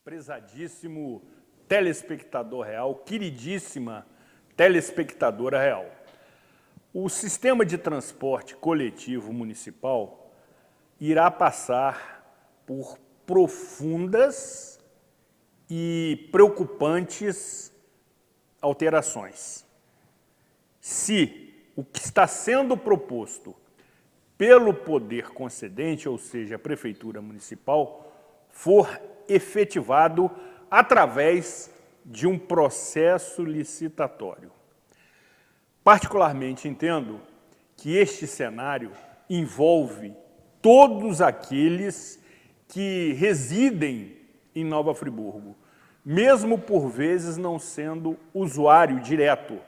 Prezadíssimo telespectador real, queridíssima telespectadora real. O sistema de transporte coletivo municipal irá passar por profundas e preocupantes alterações. Se o que está sendo proposto pelo poder concedente, ou seja, a Prefeitura Municipal, for efetivado através de um processo licitatório. Particularmente entendo que este cenário envolve todos aqueles que residem em Nova Friburgo, mesmo por vezes não sendo usuário direto,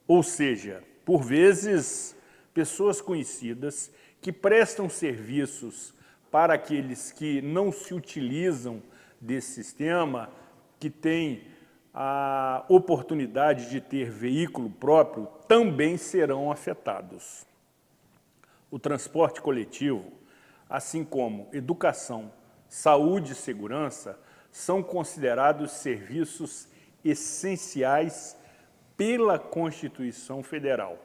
ou seja, por vezes pessoas conhecidas que prestam serviços para aqueles que não se utilizam desse sistema, que têm a oportunidade de ter veículo próprio, também serão afetados. O transporte coletivo, assim como educação, saúde e segurança, são considerados serviços essenciais pela Constituição Federal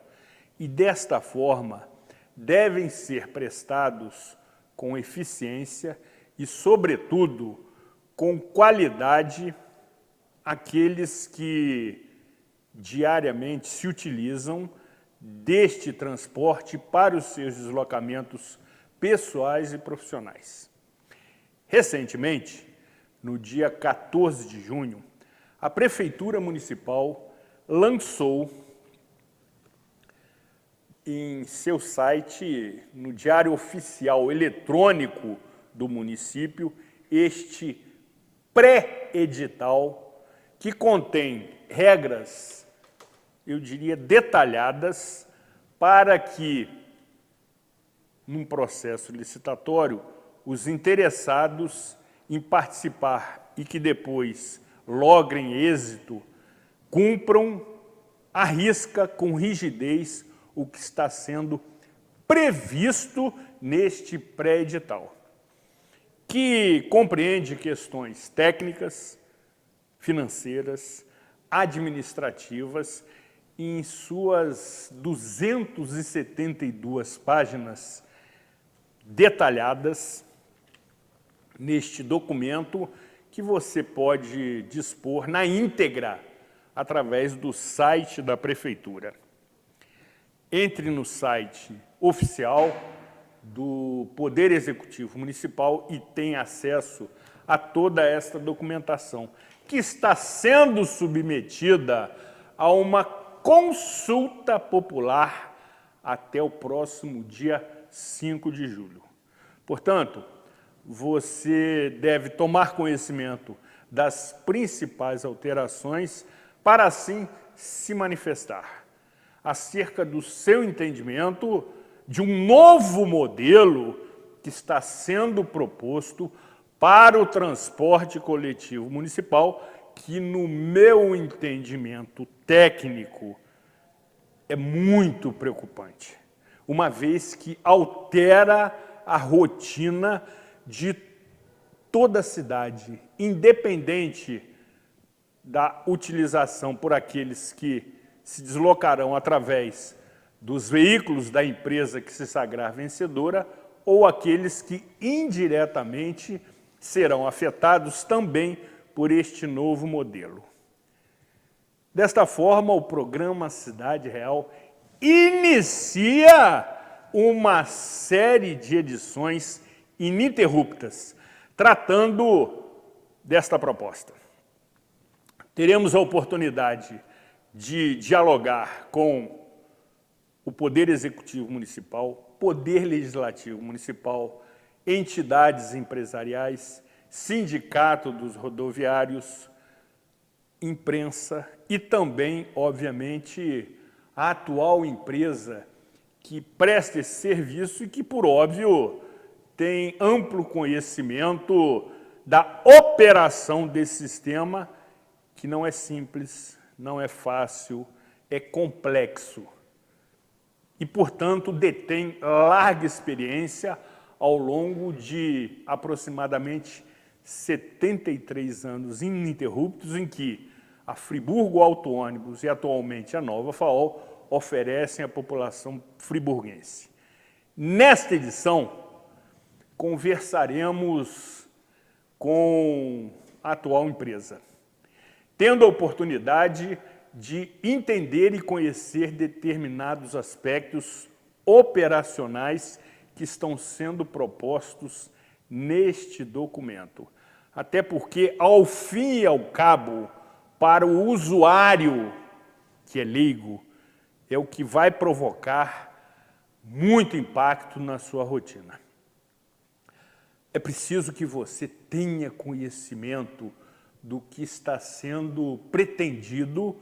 e, desta forma, devem ser prestados com eficiência e, sobretudo, com qualidade àqueles que diariamente se utilizam deste transporte para os seus deslocamentos pessoais e profissionais. Recentemente, no dia 14 de junho, a Prefeitura Municipal lançou em seu site, no Diário Oficial Eletrônico do município, este pré-edital que contém regras, eu diria, detalhadas para que, num processo licitatório, os interessados em participar e que depois logrem êxito, cumpram à risca, com rigidez, o que está sendo previsto neste pré-edital, que compreende questões técnicas, financeiras, administrativas, em suas 272 páginas detalhadas neste documento que você pode dispor na íntegra através do site da Prefeitura. Entre no site oficial do Poder Executivo Municipal e tenha acesso a toda esta documentação, que está sendo submetida a uma consulta popular até o próximo dia 5 de julho. Portanto, você deve tomar conhecimento das principais alterações para assim se manifestar acerca do seu entendimento de um novo modelo que está sendo proposto para o transporte coletivo municipal, que, no meu entendimento técnico, é muito preocupante, uma vez que altera a rotina de toda a cidade, independente da utilização por aqueles que se deslocarão através dos veículos da empresa que se sagrar vencedora ou aqueles que indiretamente serão afetados também por este novo modelo. Desta forma, o programa Cidade Real inicia uma série de edições ininterruptas, tratando desta proposta. Teremos a oportunidade de dialogar com o Poder Executivo Municipal, Poder Legislativo Municipal, entidades empresariais, sindicato dos rodoviários, imprensa e também, obviamente, a atual empresa que presta esse serviço e que, por óbvio, tem amplo conhecimento da operação desse sistema, que não é simples, não é fácil, é complexo. E, portanto, detém larga experiência ao longo de aproximadamente 73 anos ininterruptos, em que a Friburgo Auto Ônibus e atualmente a Nova FAOL oferecem à população friburguense. Nesta edição, conversaremos com a atual empresa, tendo a oportunidade de entender e conhecer determinados aspectos operacionais que estão sendo propostos neste documento. Até porque, ao fim e ao cabo, para o usuário que é leigo, é o que vai provocar muito impacto na sua rotina. É preciso que você tenha conhecimento do que está sendo pretendido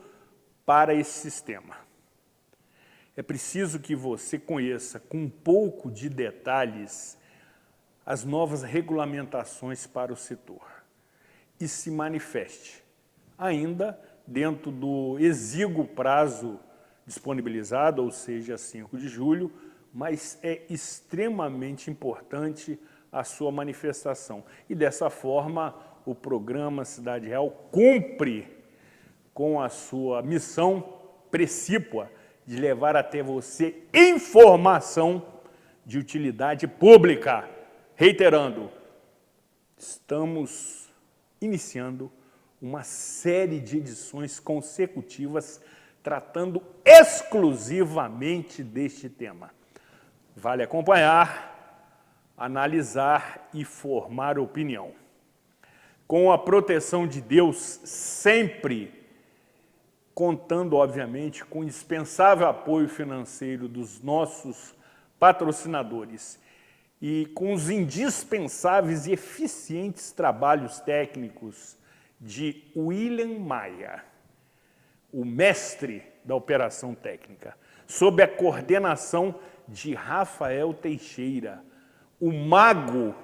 para esse sistema. É preciso que você conheça com um pouco de detalhes as novas regulamentações para o setor e se manifeste, ainda dentro do exíguo prazo disponibilizado, ou seja, 5 de julho, mas é extremamente importante a sua manifestação. E dessa forma, o programa Cidade Real cumpre com a sua missão precípua de levar até você informação de utilidade pública. Reiterando, estamos iniciando uma série de edições consecutivas tratando exclusivamente deste tema. Vale acompanhar, analisar e formar opinião. Com a proteção de Deus, sempre contando, obviamente, com o indispensável apoio financeiro dos nossos patrocinadores e com os indispensáveis e eficientes trabalhos técnicos de William Maia, o mestre da operação técnica, sob a coordenação de Rafael Teixeira, o mago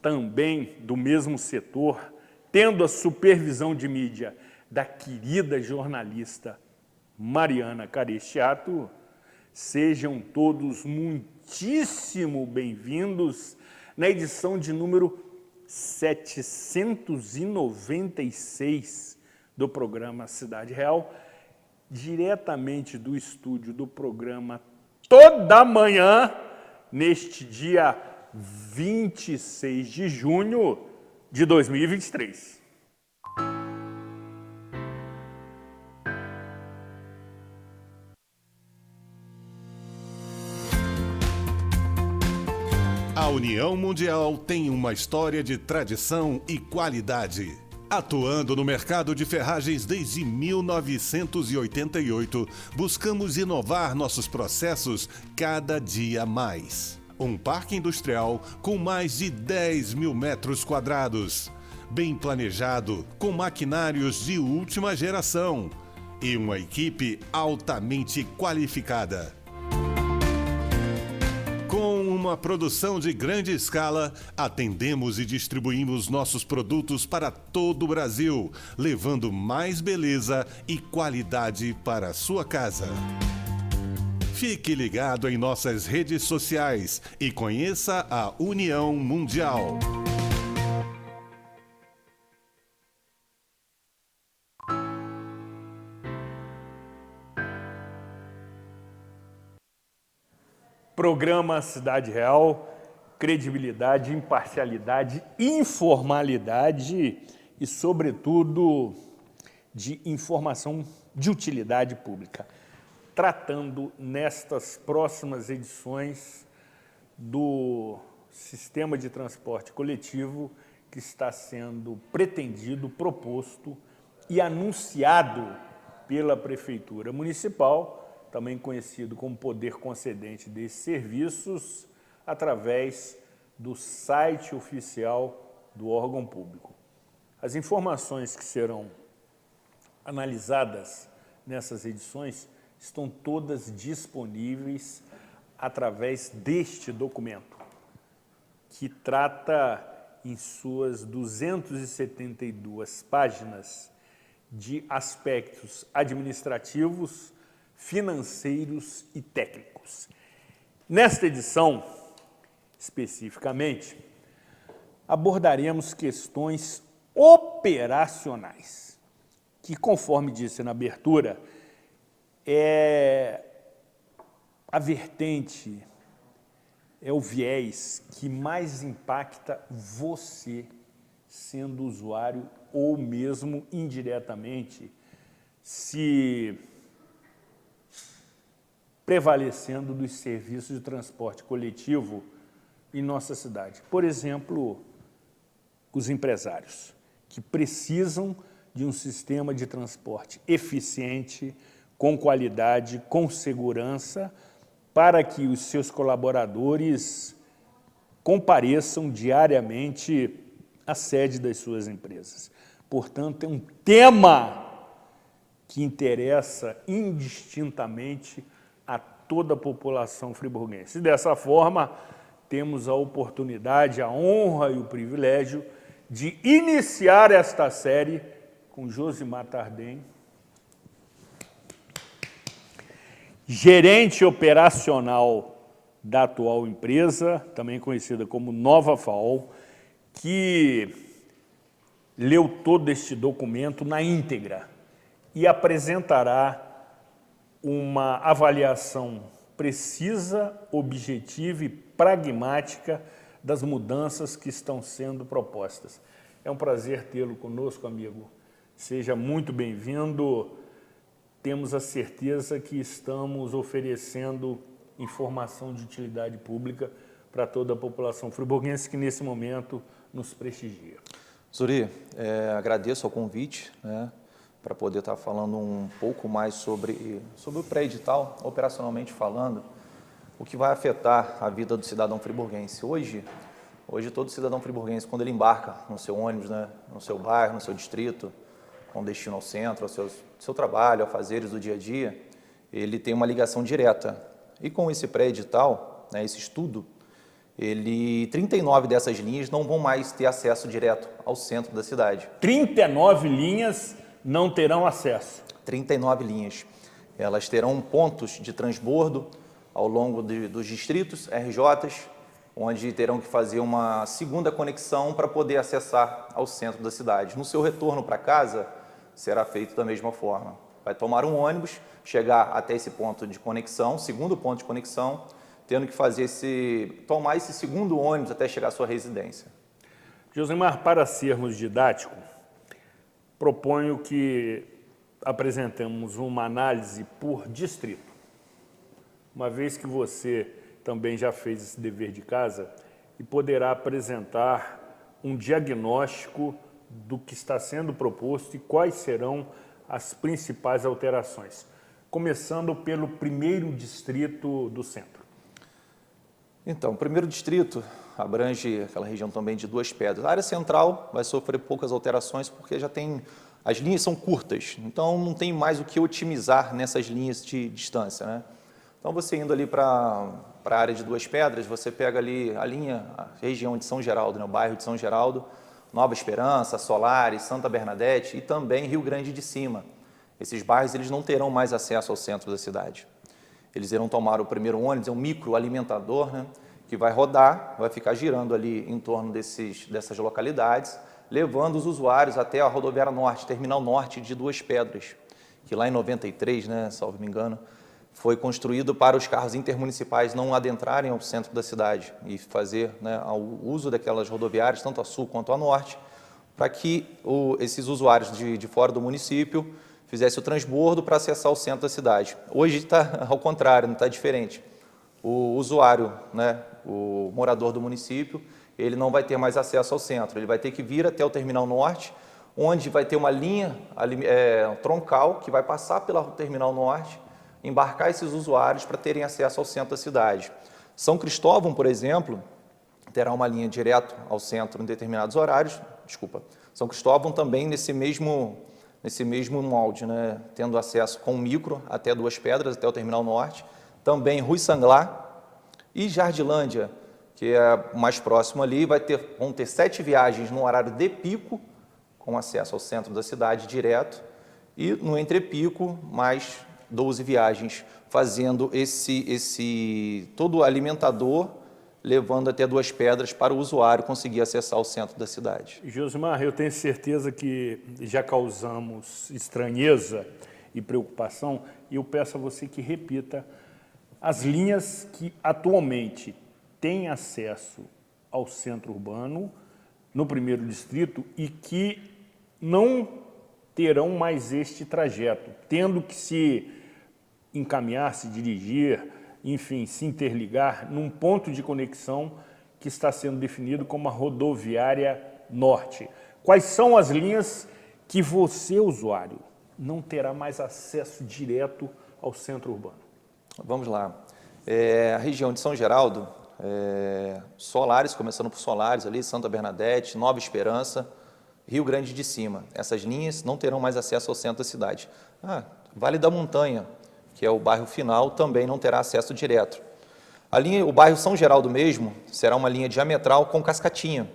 também do mesmo setor, tendo a supervisão de mídia da querida jornalista Mariana Carestiato. Sejam todos muitíssimo bem-vindos na edição de número 796 do programa Cidade Real, diretamente do estúdio do programa Toda Manhã, neste dia 26 de junho de 2023. A União Mundial tem uma história de tradição e qualidade. Atuando no mercado de ferragens desde 1988, buscamos inovar nossos processos cada dia mais. Um parque industrial com mais de 10 mil metros quadrados, bem planejado, com maquinários de última geração e uma equipe altamente qualificada. Com uma produção de grande escala, atendemos e distribuímos nossos produtos para todo o Brasil, levando mais beleza e qualidade para a sua casa. Fique ligado em nossas redes sociais e conheça a União Mundial. Programa Cidade Real, credibilidade, imparcialidade, informalidade e, sobretudo, de informação de utilidade pública, tratando nestas próximas edições do sistema de transporte coletivo que está sendo pretendido, proposto e anunciado pela Prefeitura Municipal, também conhecido como poder concedente desses serviços, através do site oficial do órgão público. As informações que serão analisadas nessas edições estão todas disponíveis através deste documento, que trata em suas 272 páginas de aspectos administrativos, financeiros e técnicos. Nesta edição, especificamente, abordaremos questões operacionais, que, conforme disse na abertura, é a vertente, é o viés que mais impacta você, sendo usuário ou mesmo indiretamente, se prevalecendo dos serviços de transporte coletivo em nossa cidade. Por exemplo, os empresários, que precisam de um sistema de transporte eficiente, com qualidade, com segurança, para que os seus colaboradores compareçam diariamente à sede das suas empresas. Portanto, é um tema que interessa indistintamente a toda a população friburguense. E dessa forma, temos a oportunidade, a honra e o privilégio de iniciar esta série com Josimar Tardem, gerente operacional da atual empresa, também conhecida como Nova FAOL, que leu todo este documento na íntegra e apresentará uma avaliação precisa, objetiva e pragmática das mudanças que estão sendo propostas. É um prazer tê-lo conosco, amigo. Seja muito bem-vindo. Temos a certeza que estamos oferecendo informação de utilidade pública para toda a população friburguense que, nesse momento, nos prestigia. Zuri, agradeço ao convite, para poder estar falando um pouco mais sobre o pré-edital, operacionalmente falando, o que vai afetar a vida do cidadão friburguense. Hoje todo cidadão friburguense, quando ele embarca no seu ônibus, no seu bairro, no seu distrito, com destino ao centro, ao seu trabalho, afazeres do dia a dia, ele tem uma ligação direta. E com esse pré-edital, esse estudo, 39 dessas linhas não vão mais ter acesso direto ao centro da cidade. 39 linhas não terão acesso. 39 linhas. Elas terão pontos de transbordo ao longo dos distritos, RJs, onde terão que fazer uma segunda conexão para poder acessar ao centro da cidade. No seu retorno para casa, será feito da mesma forma. Vai tomar um ônibus, chegar até esse ponto de conexão, segundo ponto de conexão, tendo que tomar esse segundo ônibus até chegar à sua residência. Josimar, para sermos didáticos, proponho que apresentemos uma análise por distrito. Uma vez que você também já fez esse dever de casa e poderá apresentar um diagnóstico do que está sendo proposto e quais serão as principais alterações, começando pelo primeiro distrito do centro. Então, o primeiro distrito abrange aquela região também de Duas Pedras. A área central vai sofrer poucas alterações porque as linhas são curtas, então não tem mais o que otimizar nessas linhas de distância, Então, você indo ali para a área de Duas Pedras, você pega ali a região de São Geraldo, o bairro de São Geraldo, Nova Esperança, Solares, Santa Bernadette e também Rio Grande de Cima. Esses bairros eles não terão mais acesso ao centro da cidade. Eles irão tomar o primeiro ônibus, é um microalimentador, que vai rodar, vai ficar girando ali em torno dessas localidades, levando os usuários até a rodoviária norte, terminal norte de Duas Pedras, que lá em 93, salvo me engano, foi construído para os carros intermunicipais não adentrarem ao centro da cidade e fazer o uso daquelas rodoviárias, tanto a sul quanto a norte, para que esses usuários de fora do município fizessem o transbordo para acessar o centro da cidade. Hoje está ao contrário, não está diferente. O usuário, o morador do município, ele não vai ter mais acesso ao centro, ele vai ter que vir até o terminal norte, onde vai ter uma linha troncal que vai passar pela terminal norte, embarcar esses usuários para terem acesso ao centro da cidade. São Cristóvão, por exemplo, terá uma linha direto ao centro em determinados horários. São Cristóvão também nesse mesmo nesse mesmo molde, né? Tendo acesso com micro até Duas Pedras, até o Terminal Norte. Também Rui Sanglar e Jardilândia, que é mais próximo ali, vão ter 7 viagens no horário de pico, com acesso ao centro da cidade direto, e no entrepico, mais 12 viagens, fazendo todo alimentador, levando até Duas Pedras para o usuário conseguir acessar o centro da cidade. Josimar, eu tenho certeza que já causamos estranheza e preocupação, e eu peço a você que repita as linhas que atualmente têm acesso ao centro urbano, no primeiro distrito, e que não terão mais este trajeto, tendo que se encaminhar, se dirigir, enfim, se interligar num ponto de conexão que está sendo definido como a rodoviária norte. Quais são as linhas que você, usuário, não terá mais acesso direto ao centro urbano? Vamos lá. A região de São Geraldo, Solares, começando por Solares ali, Santa Bernadette, Nova Esperança, Rio Grande de Cima. Essas linhas não terão mais acesso ao centro da cidade. Vale da Montanha, que é o bairro final, também não terá acesso direto. O bairro São Geraldo mesmo será uma linha diametral com cascatinha.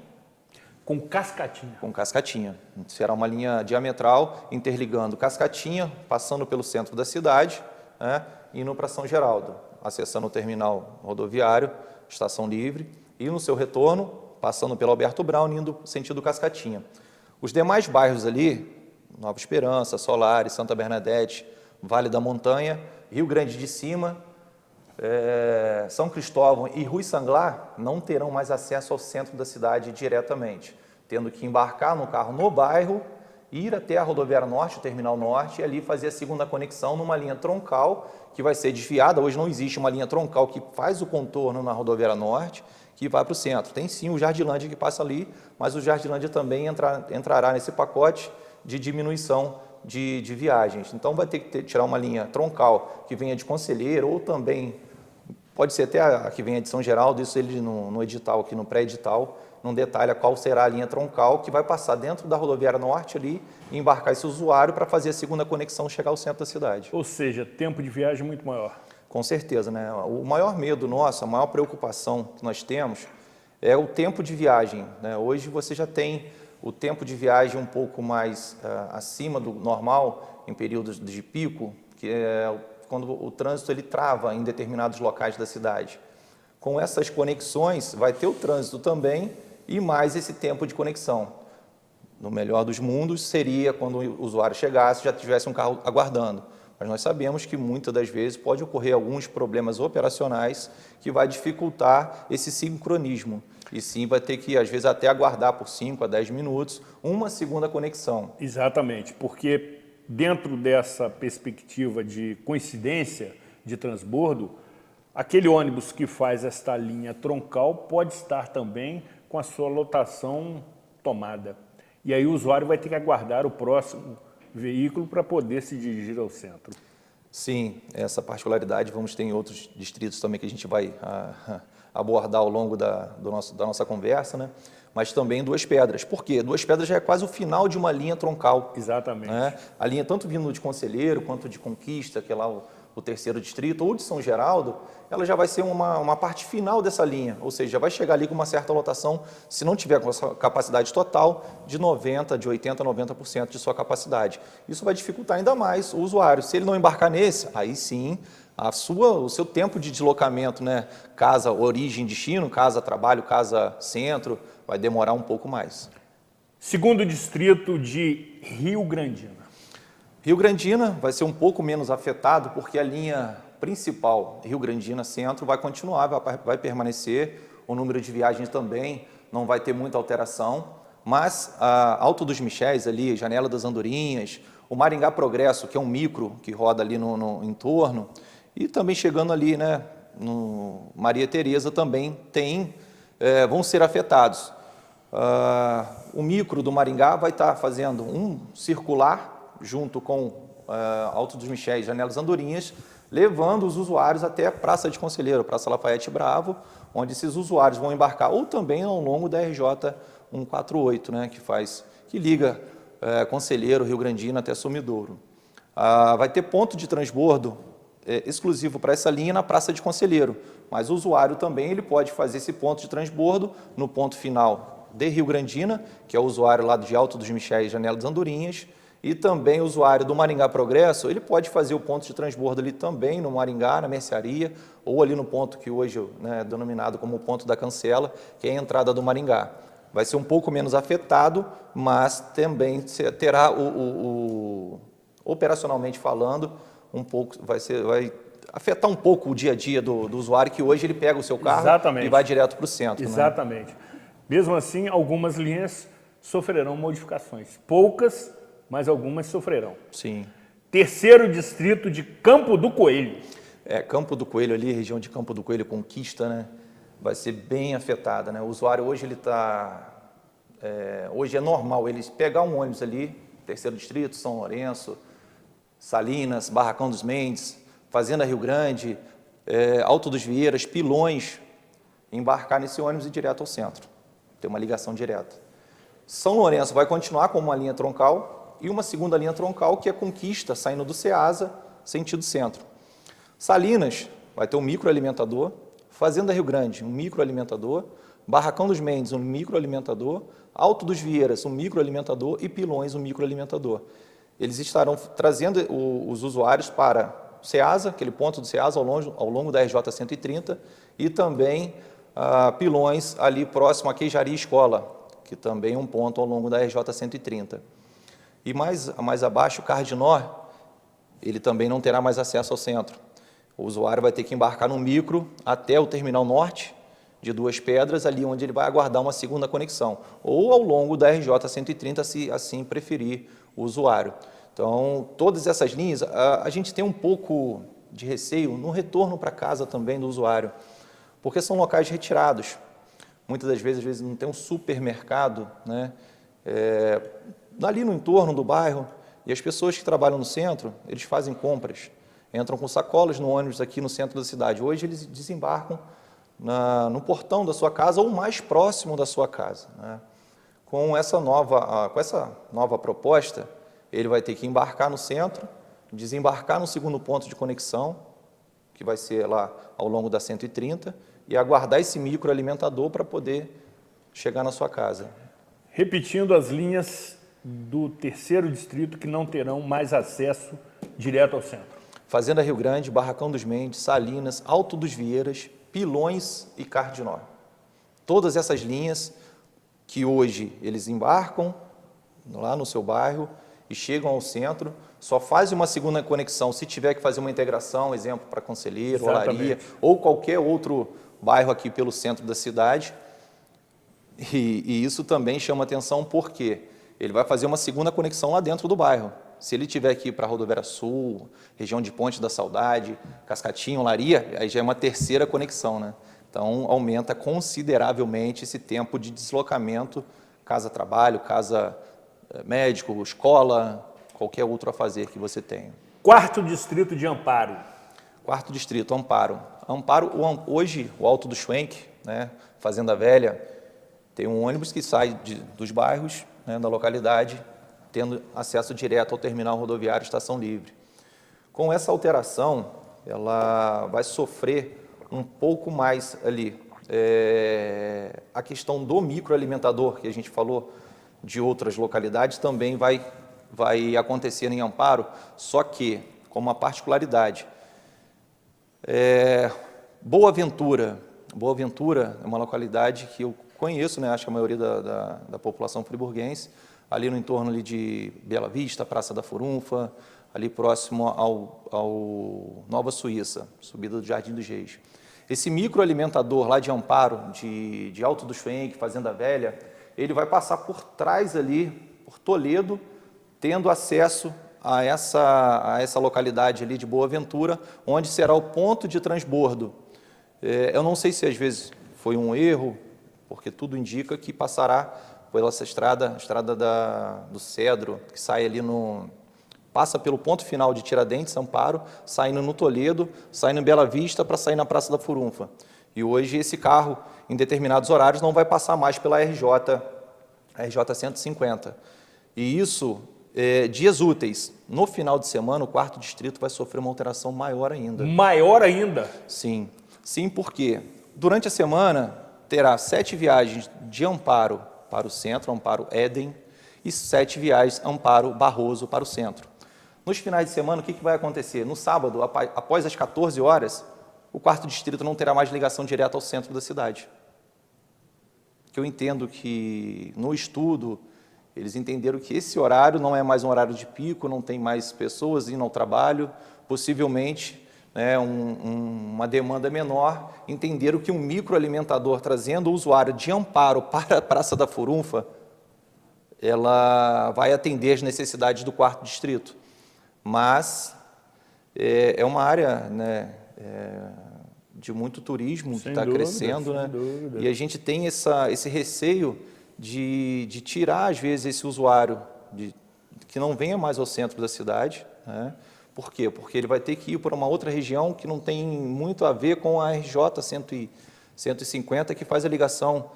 Com cascatinha? Com cascatinha. Será uma linha diametral interligando Cascatinha, passando pelo centro da cidade, né, indo para São Geraldo, acessando o terminal rodoviário, Estação Livre, e no seu retorno, passando pelo Alberto Brown, indo sentido Cascatinha. Os demais bairros ali, Nova Esperança, Solares, Santa Bernadette, Vale da Montanha, Rio Grande de Cima, São Cristóvão e Rui Sanglar não terão mais acesso ao centro da cidade diretamente, tendo que embarcar no carro no bairro, ir até a rodoviária norte, o terminal norte, e ali fazer a segunda conexão numa linha troncal que vai ser desviada. Hoje não existe uma linha troncal que faz o contorno na rodoviária norte, que vai para o centro. Tem sim o Jardilândia que passa ali, mas o Jardilândia também entrará nesse pacote de diminuição de viagens. Então vai ter que tirar uma linha troncal que venha de Conselheiro, ou também pode ser até a que venha de São Geraldo. Isso ele no edital, aqui no pré-edital, não detalha qual será a linha troncal que vai passar dentro da rodoviária norte ali e embarcar esse usuário para fazer a segunda conexão, chegar ao centro da cidade. Ou seja, tempo de viagem muito maior. Com certeza, né? O maior medo nosso, a maior preocupação que nós temos é o tempo de viagem, né? Hoje você já tem o tempo de viagem um pouco mais acima do normal, em períodos de pico, que é quando o trânsito ele trava em determinados locais da cidade. Com essas conexões, vai ter o trânsito também e mais esse tempo de conexão. No melhor dos mundos, seria quando o usuário chegasse, já tivesse um carro aguardando. Mas nós sabemos que muitas das vezes pode ocorrer alguns problemas operacionais que vai dificultar esse sincronismo. E sim, vai ter que, às vezes, até aguardar por 5 a 10 minutos uma segunda conexão. Exatamente, porque dentro dessa perspectiva de coincidência de transbordo, aquele ônibus que faz esta linha troncal pode estar também com a sua lotação tomada. E aí o usuário vai ter que aguardar o próximo veículo para poder se dirigir ao centro. Sim, essa particularidade vamos ter em outros distritos também que a gente vai abordar ao longo da nossa conversa, né? Mas também Duas Pedras. Por quê? Duas Pedras já é quase o final de uma linha troncal. Exatamente. Né? A linha tanto vindo de Conselheiro quanto de Conquista, que é lá o terceiro distrito, ou de São Geraldo, ela já vai ser uma parte final dessa linha, ou seja, vai chegar ali com uma certa lotação, se não tiver com essa capacidade total, de 80%, 90% de sua capacidade. Isso vai dificultar ainda mais o usuário. Se ele não embarcar nesse, aí sim, o seu tempo de deslocamento, né, casa origem, destino, casa trabalho, casa centro, vai demorar um pouco mais. Segundo distrito de Rio Grandina. Rio Grandina vai ser um pouco menos afetado porque a linha principal Rio Grandina Centro vai continuar, vai permanecer, o número de viagens também não vai ter muita alteração, mas Alto dos Michés ali, Janela das Andorinhas, o Maringá Progresso, que é um micro que roda ali no entorno, e também chegando ali, né, no Maria Tereza também vão ser afetados. O micro do Maringá vai estar fazendo um circular junto com Alto dos Michés, Janelas Andorinhas, levando os usuários até a Praça de Conselheiro, Praça Lafayette Bravo, onde esses usuários vão embarcar, ou também ao longo da RJ 148, né, que liga Conselheiro, Rio Grandino até Sumidouro. Vai ter ponto de transbordo exclusivo para essa linha na Praça de Conselheiro, mas o usuário também ele pode fazer esse ponto de transbordo no ponto final de Rio Grandina, que é o usuário lá de Alto dos Michés, Janela das Andorinhas, e também o usuário do Maringá Progresso, ele pode fazer o ponto de transbordo ali também no Maringá, na Mercearia, ou ali no ponto que hoje é denominado como o ponto da Cancela, que é a entrada do Maringá. Vai ser um pouco menos afetado, mas também terá, operacionalmente falando, vai afetar um pouco o dia a dia do usuário, que hoje ele pega o seu carro Exatamente. e vai direto para o centro. Exatamente. Né? Mesmo assim, algumas linhas sofrerão modificações. Poucas, mas algumas sofrerão. Sim. Terceiro distrito de Campo do Coelho. Campo do Coelho ali, região de Campo do Coelho, Conquista, né? Vai ser bem afetada, né? O usuário hoje ele está... hoje é normal ele pegar um ônibus ali, terceiro distrito, São Lourenço, Salinas, Barracão dos Mendes, Fazenda Rio Grande, Alto dos Vieiras, Pilões, embarcar nesse ônibus e ir direto ao centro. Ter uma ligação direta. São Lourenço vai continuar com uma linha troncal e uma segunda linha troncal que é Conquista, saindo do Ceasa, sentido centro. Salinas vai ter um microalimentador, Fazenda Rio Grande, um microalimentador, Barracão dos Mendes, um microalimentador, Alto dos Vieiras, um microalimentador e Pilões, um microalimentador. Eles estarão trazendo os usuários para Ceasa, aquele ponto do Ceasa ao longo da RJ 130, e também Pilões, ali próximo a Queijaria Escola, que também é um ponto ao longo da RJ 130. E mais abaixo, o Cardinó, ele também não terá mais acesso ao centro. O usuário vai ter que embarcar no micro até o Terminal Norte, de Duas Pedras, ali onde ele vai aguardar uma segunda conexão, ou ao longo da RJ 130, se assim preferir o usuário. Então, todas essas linhas, a gente tem um pouco de receio no retorno para casa também do usuário, porque são locais retirados. Muitas das vezes, às vezes não tem um supermercado, né, ali no entorno do bairro, e as pessoas que trabalham no centro, eles fazem compras, entram com sacolas no ônibus aqui no centro da cidade. Hoje eles desembarcam no portão da sua casa ou mais próximo da sua casa, né? Com essa nova proposta, ele vai ter que embarcar no centro, desembarcar no segundo ponto de conexão, que vai ser lá ao longo da 130, e aguardar esse microalimentador para poder chegar na sua casa. Repetindo as linhas do terceiro distrito que não terão mais acesso direto ao centro. Fazenda Rio Grande, Barracão dos Mendes, Salinas, Alto dos Vieiras, Pilões e Cardinó. Todas essas linhas que hoje eles embarcam lá no seu bairro e chegam ao centro, só fazem uma segunda conexão se tiver que fazer uma integração, exemplo para Conselheiro, Olaria, ou qualquer outro bairro aqui pelo centro da cidade. E isso também chama atenção porque ele vai fazer uma segunda conexão lá dentro do bairro. Se ele tiver que ir para a Rodoviária Sul, região de Ponte da Saudade, Cascatinho, Olaria, aí já é uma terceira conexão, né? Então, aumenta consideravelmente esse tempo de deslocamento, casa-trabalho, casa-médico, escola, qualquer outro afazer que você tenha. Quarto distrito de Amparo. Quarto distrito, Amparo. Amparo, hoje, o Alto do Schwenk, né, Fazenda Velha, tem um ônibus que sai dos bairros, né, da localidade, tendo acesso direto ao terminal rodoviário Estação Livre. Com essa alteração, ela vai sofrer um pouco mais ali a questão do microalimentador, que a gente falou de outras localidades, também vai acontecer em Amparo, só que com uma particularidade. Boa Ventura é uma localidade que eu conheço, né, acho que a maioria da população friburguense, ali no entorno ali de Bela Vista, Praça da Furunfa, ali próximo ao Nova Suíça, subida do Jardim dos Reis. Esse microalimentador lá de Amparo, de Alto do Schwenk, Fazenda Velha, ele vai passar por trás ali, por Toledo, tendo acesso a essa localidade ali de Boa Ventura, onde será o ponto de transbordo. Eu não sei se às vezes foi um erro, porque tudo indica que passará pela essa estrada, a estrada do Cedro, que sai ali passa pelo ponto final de Tiradentes, Amparo, saindo no Toledo, saindo em Bela Vista para sair na Praça da Furunfa. E hoje esse carro, em determinados horários, não vai passar mais pela RJ 150. E isso, dias úteis. No final de semana, o 4º distrito vai sofrer uma alteração maior ainda. Maior ainda? Sim. Sim, porque durante a semana terá 7 viagens de Amparo para o centro, Amparo Éden, e 7 viagens Amparo Barroso para o centro. Nos finais de semana, o que vai acontecer? No sábado, após as 14 horas, o 4º distrito não terá mais ligação direta ao centro da cidade. Que eu entendo que, no estudo, eles entenderam que esse horário não é mais um horário de pico, não tem mais pessoas indo ao trabalho, possivelmente uma demanda menor, entenderam que um microalimentador trazendo o usuário de Amparo para a Praça da Furunfa, ela vai atender as necessidades do 4º distrito. Mas é uma área de muito turismo que está crescendo, né? E a gente tem esse receio de tirar, às vezes, esse usuário que não venha mais ao centro da cidade, né? Por quê? Porque ele vai ter que ir para uma outra região que não tem muito a ver com a RJ 150, que faz a ligação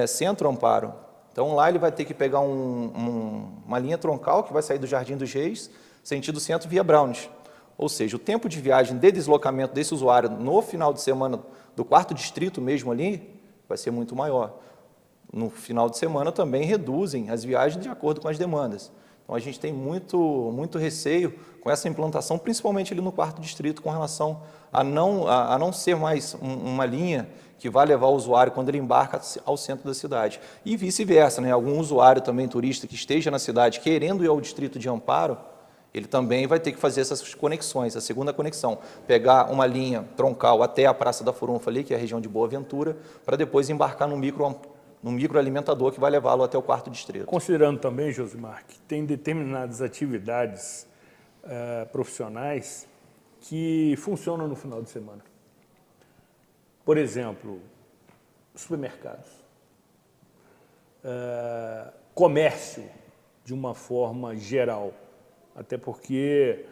Centro-Amparo. Então, lá ele vai ter que pegar uma linha troncal que vai sair do Jardim dos Reis, sentido centro via Browns. Ou seja, o tempo de viagem de deslocamento desse usuário no final de semana do 4º distrito mesmo ali vai ser muito maior. No final de semana também reduzem as viagens de acordo com as demandas. Então, a gente tem muito receio com essa implantação, principalmente ali no 4º distrito, com relação a não ser mais uma linha que vai levar o usuário quando ele embarca ao centro da cidade. E vice-versa, né? Algum usuário também turista que esteja na cidade querendo ir ao distrito de Amparo, ele também vai ter que fazer essas conexões, a segunda conexão, pegar uma linha troncal até a Praça da Furunfa ali, que é a região de Boa Ventura, para depois embarcar num microalimentador que vai levá-lo até o 4º distrito. Considerando também, Josimar, que tem determinadas atividades profissionais que funcionam no final de semana. Por exemplo, supermercados, comércio, de uma forma geral, até porque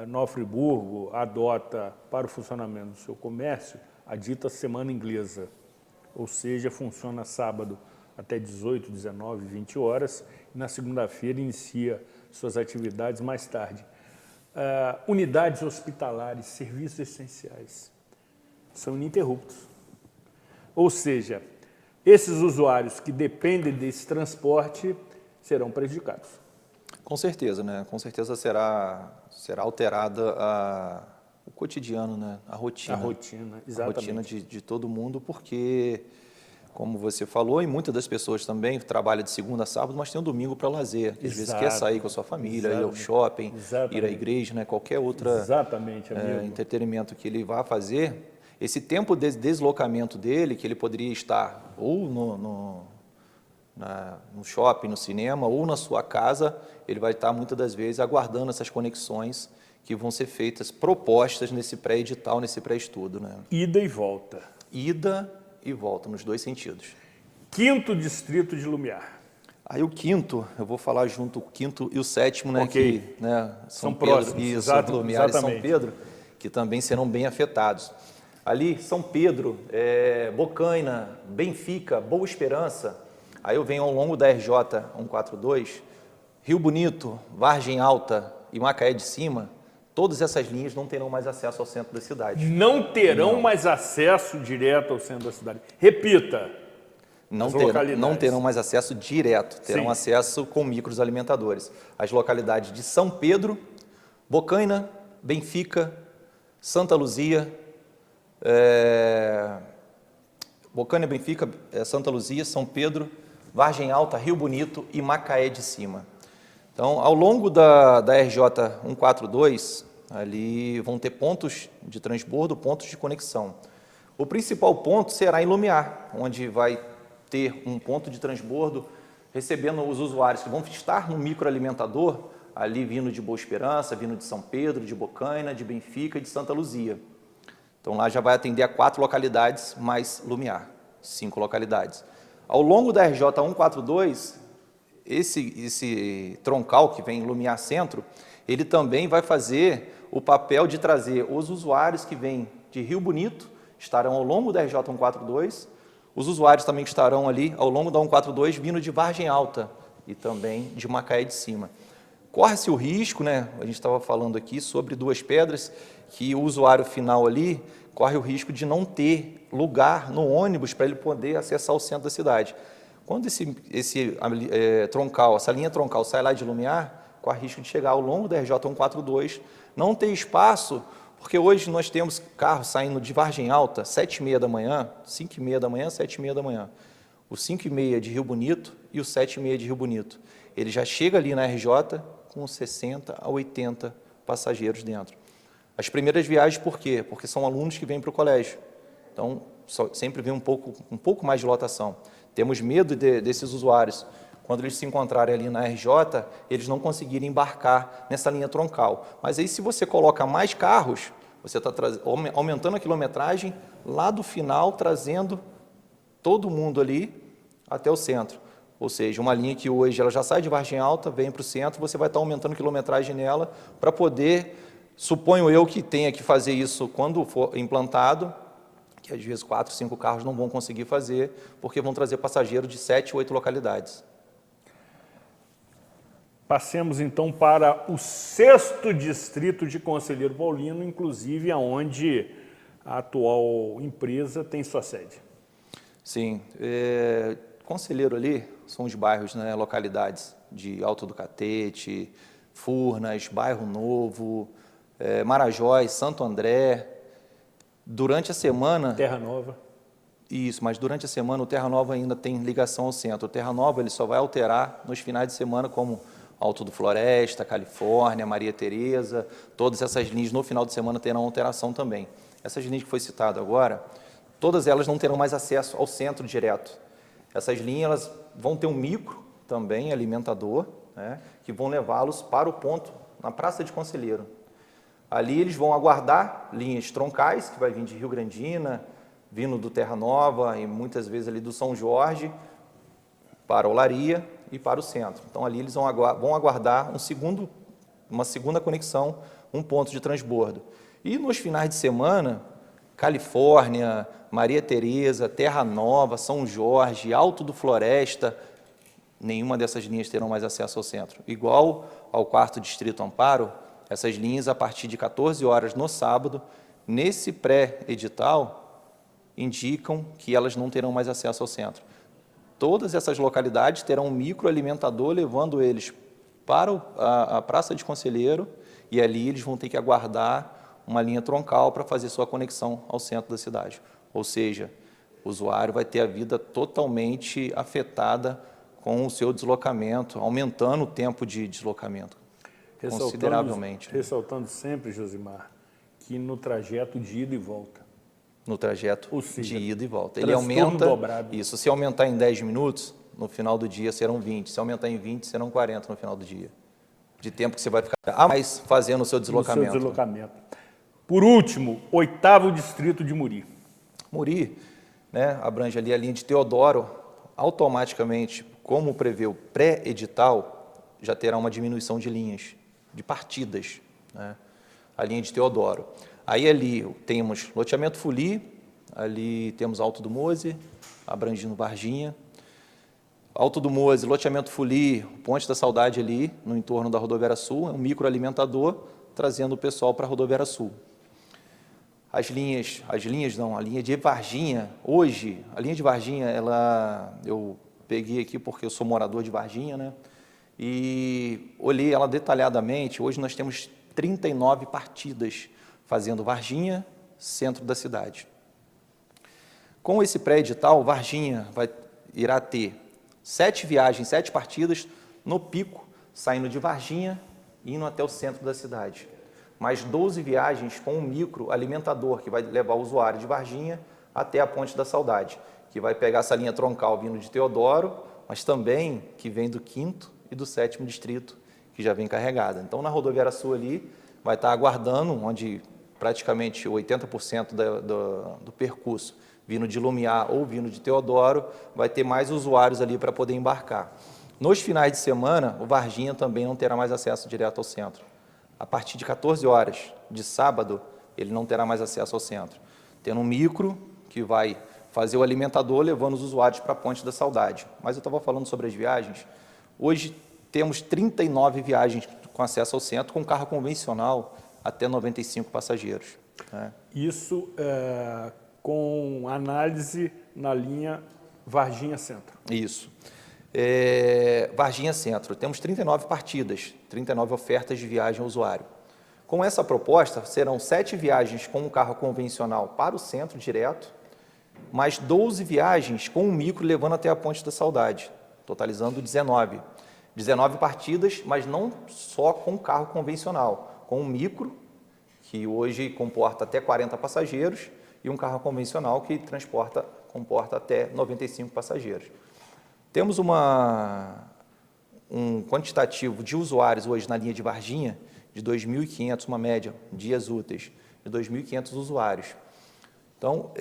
Nova Friburgo adota para o funcionamento do seu comércio a dita semana inglesa, ou seja, funciona sábado até 18, 19, 20 horas, e na segunda-feira inicia suas atividades mais tarde. Unidades hospitalares, serviços essenciais, são ininterruptos. Ou seja, esses usuários que dependem desse transporte serão prejudicados. Com certeza, né? Com certeza será alterada o cotidiano, né? A rotina. A rotina, exatamente. A rotina de todo mundo, porque, como você falou, e muitas das pessoas também trabalham de segunda a sábado, mas tem um domingo para lazer. Às vezes quer sair com a sua família, ir ao shopping, ir à igreja, né? Qualquer outra entretenimento que ele vá fazer. Esse tempo de deslocamento dele, que ele poderia estar ou no shopping, no cinema, ou na sua casa, ele vai estar muitas das vezes aguardando essas conexões que vão ser feitas, propostas nesse pré-edital, nesse pré-estudo, né? Ida e volta. Ida e volta, nos dois sentidos. 5º distrito de Lumiar. Aí o 5º, eu vou falar junto o 5º e o 7º, né? Okay. Que, né, São Pedro, próximos. Isso, Lumiar e São Pedro, que também serão bem afetados. Ali, São Pedro, Bocaina, Benfica, Boa Esperança. Aí eu venho ao longo da RJ 142, Rio Bonito, Vargem Alta e Macaé de Cima, todas essas linhas não terão mais acesso ao centro da cidade. Não terão mais acesso direto ao centro da cidade. Repita. Não terão mais acesso direto, terão acesso com micros alimentadores. As localidades de São Pedro, Bocaina, Benfica, Santa Luzia, Bocaina, Benfica, Santa Luzia, São Pedro, Vargem Alta, Rio Bonito e Macaé de Cima. Então, ao longo da RJ 142, ali vão ter pontos de transbordo, pontos de conexão. O principal ponto será em Lumiar, onde vai ter um ponto de transbordo recebendo os usuários que vão estar no microalimentador, ali vindo de Boa Esperança, vindo de São Pedro, de Bocaina, de Benfica e de Santa Luzia. Então, lá já vai atender a 4 localidades, mais Lumiar, 5 localidades. Ao longo da RJ 142, esse troncal que vem em Lumiar Centro, ele também vai fazer o papel de trazer os usuários que vêm de Rio Bonito, estarão ao longo da RJ 142, os usuários também que estarão ali ao longo da 142, vindo de Vargem Alta e também de Macaé de Cima. Corre-se o risco, né? A gente estava falando aqui sobre Duas Pedras, que o usuário final ali corre o risco de não ter lugar no ônibus para ele poder acessar o centro da cidade. Quando essa linha troncal sai lá de Lumiar, corre risco de chegar ao longo da RJ 142, não ter espaço, porque hoje nós temos carros saindo de Vargem Alta, 7h30 da manhã, 5h30 da manhã, 7h30 da manhã. O 5h30 de Rio Bonito e o 7h30 de Rio Bonito. Ele já chega ali na RJ com 60 a 80 passageiros dentro. As primeiras viagens, por quê? Porque são alunos que vêm para o colégio. Então, sempre vem um pouco mais de lotação. Temos medo desses usuários, quando eles se encontrarem ali na RJ, eles não conseguirem embarcar nessa linha troncal. Mas aí, se você coloca mais carros, você está aumentando a quilometragem, lá do final, trazendo todo mundo ali até o centro. Ou seja, uma linha que hoje ela já sai de Vargem Alta, vem para o centro, você vai estar aumentando a quilometragem nela para poder, suponho eu que tenha que fazer isso quando for implantado, que às vezes 4, 5 carros não vão conseguir fazer, porque vão trazer passageiros de 7, 8 localidades. Passemos então para o 6º distrito de Conselheiro Paulino, inclusive aonde a atual empresa tem sua sede. Sim, Conselheiro ali são os bairros, né, localidades de Alto do Catete, Furnas, Bairro Novo, Marajós, Santo André. Durante a semana... Terra Nova. Isso, mas durante a semana o Terra Nova ainda tem ligação ao centro. O Terra Nova ele só vai alterar nos finais de semana, como Alto do Floresta, Califórnia, Maria Tereza, todas essas linhas no final de semana terão alteração também. Essas linhas que foi citado agora, todas elas não terão mais acesso ao centro direto. Essas linhas elas vão ter um micro também, alimentador, né, que vão levá-los para o ponto na Praça de Conselheiro. Ali eles vão aguardar linhas troncais, que vai vir de Rio Grandina, vindo do Terra Nova e muitas vezes ali do São Jorge, para Olaria e para o centro. Então ali eles vão aguardar uma segunda conexão, um ponto de transbordo. E nos finais de semana, Califórnia, Maria Tereza, Terra Nova, São Jorge, Alto do Floresta, nenhuma dessas linhas terão mais acesso ao centro. Igual ao 4º Distrito Amparo, essas linhas, a partir de 14 horas no sábado, nesse pré-edital, indicam que elas não terão mais acesso ao centro. Todas essas localidades terão um microalimentador levando eles para a Praça de Conselheiro e ali eles vão ter que aguardar uma linha troncal para fazer sua conexão ao centro da cidade. Ou seja, o usuário vai ter a vida totalmente afetada com o seu deslocamento, aumentando o tempo de deslocamento consideravelmente. Ressaltando sempre, Josimar, que no trajeto de ida e volta. No trajeto Ou seja, de ida e volta. Ele aumenta, dobrado. Isso, se aumentar em 10 minutos, no final do dia serão 20. Se aumentar em 20, serão 40 no final do dia. De tempo que você vai ficar a mais fazendo o seu deslocamento. Por último, 8º Distrito de Muri. Muri, né, abrange ali a linha de Teodoro, automaticamente, como prevê o pré-edital, já terá uma diminuição de linhas, de partidas, né, a linha de Teodoro. Aí ali temos loteamento Fuli, ali temos Alto do Mose, abrangindo Varginha. Alto do Mose, loteamento Fuli, Ponte da Saudade ali, no entorno da Rodoviária Sul, é um microalimentador, trazendo o pessoal para a Rodoviária Sul. A linha de Varginha, hoje, a linha de Varginha, eu peguei aqui porque eu sou morador de Varginha, né? E olhei ela detalhadamente, hoje nós temos 39 partidas fazendo Varginha, centro da cidade. Com esse pré-edital, Varginha irá ter 7 viagens, 7 partidas no pico, saindo de Varginha e indo até o centro da cidade. Mais 12 viagens com um microalimentador que vai levar o usuário de Varginha até a Ponte da Saudade, que vai pegar essa linha troncal vindo de Teodoro, mas também que vem do 5º e do 7º distrito, que já vem carregada. Então, na Rodoviária Sul ali, vai estar aguardando, onde praticamente 80% do percurso vindo de Lumiar ou vindo de Teodoro, vai ter mais usuários ali para poder embarcar. Nos finais de semana, o Varginha também não terá mais acesso direto ao centro. A partir de 14 horas de sábado, ele não terá mais acesso ao centro. Tendo um micro que vai fazer o alimentador levando os usuários para a Ponte da Saudade. Mas eu estava falando sobre as viagens, Hoje temos 39 viagens com acesso ao centro, com carro convencional até 95 passageiros. Né? Isso com análise na linha Varginha Centro. Isso. Varginha Centro, temos 39 partidas, 39 ofertas de viagem ao usuário. Com essa proposta, serão 7 viagens com um carro convencional para o centro direto, mais 12 viagens com um micro levando até a Ponte da Saudade, totalizando 19. 19 partidas, mas não só com carro convencional, com um micro, que hoje comporta até 40 passageiros, e um carro convencional que comporta até 95 passageiros. Temos um quantitativo de usuários hoje na linha de Varginha de 2.500, uma média, dias úteis, de 2.500 usuários. Então,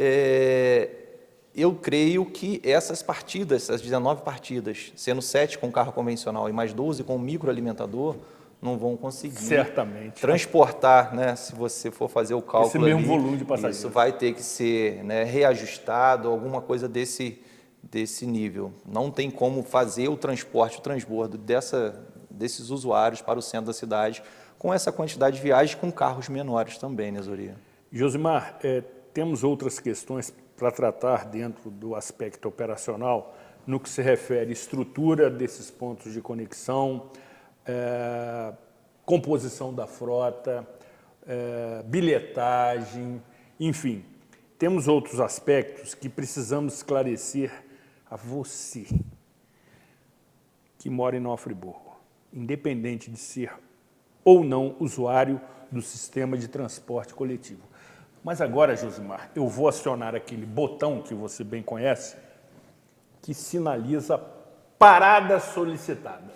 eu creio que essas partidas, essas 19 partidas, sendo 7 com carro convencional e mais 12 com microalimentador, não vão conseguir certamente transportar, né, se você for fazer o cálculo esse mesmo ali, volume de passageiros. Isso vai ter que ser, né, reajustado, alguma coisa desse nível. Não tem como fazer o transporte, o transbordo desses usuários para o centro da cidade com essa quantidade de viagens com carros menores também, né, Zoria? Josimar, temos outras questões para tratar dentro do aspecto operacional, no que se refere à estrutura desses pontos de conexão, composição da frota, bilhetagem, enfim. Temos outros aspectos que precisamos esclarecer a você, que mora em Nova Friburgo, independente de ser ou não usuário do sistema de transporte coletivo. Mas agora, Josimar, eu vou acionar aquele botão que você bem conhece, que sinaliza parada solicitada.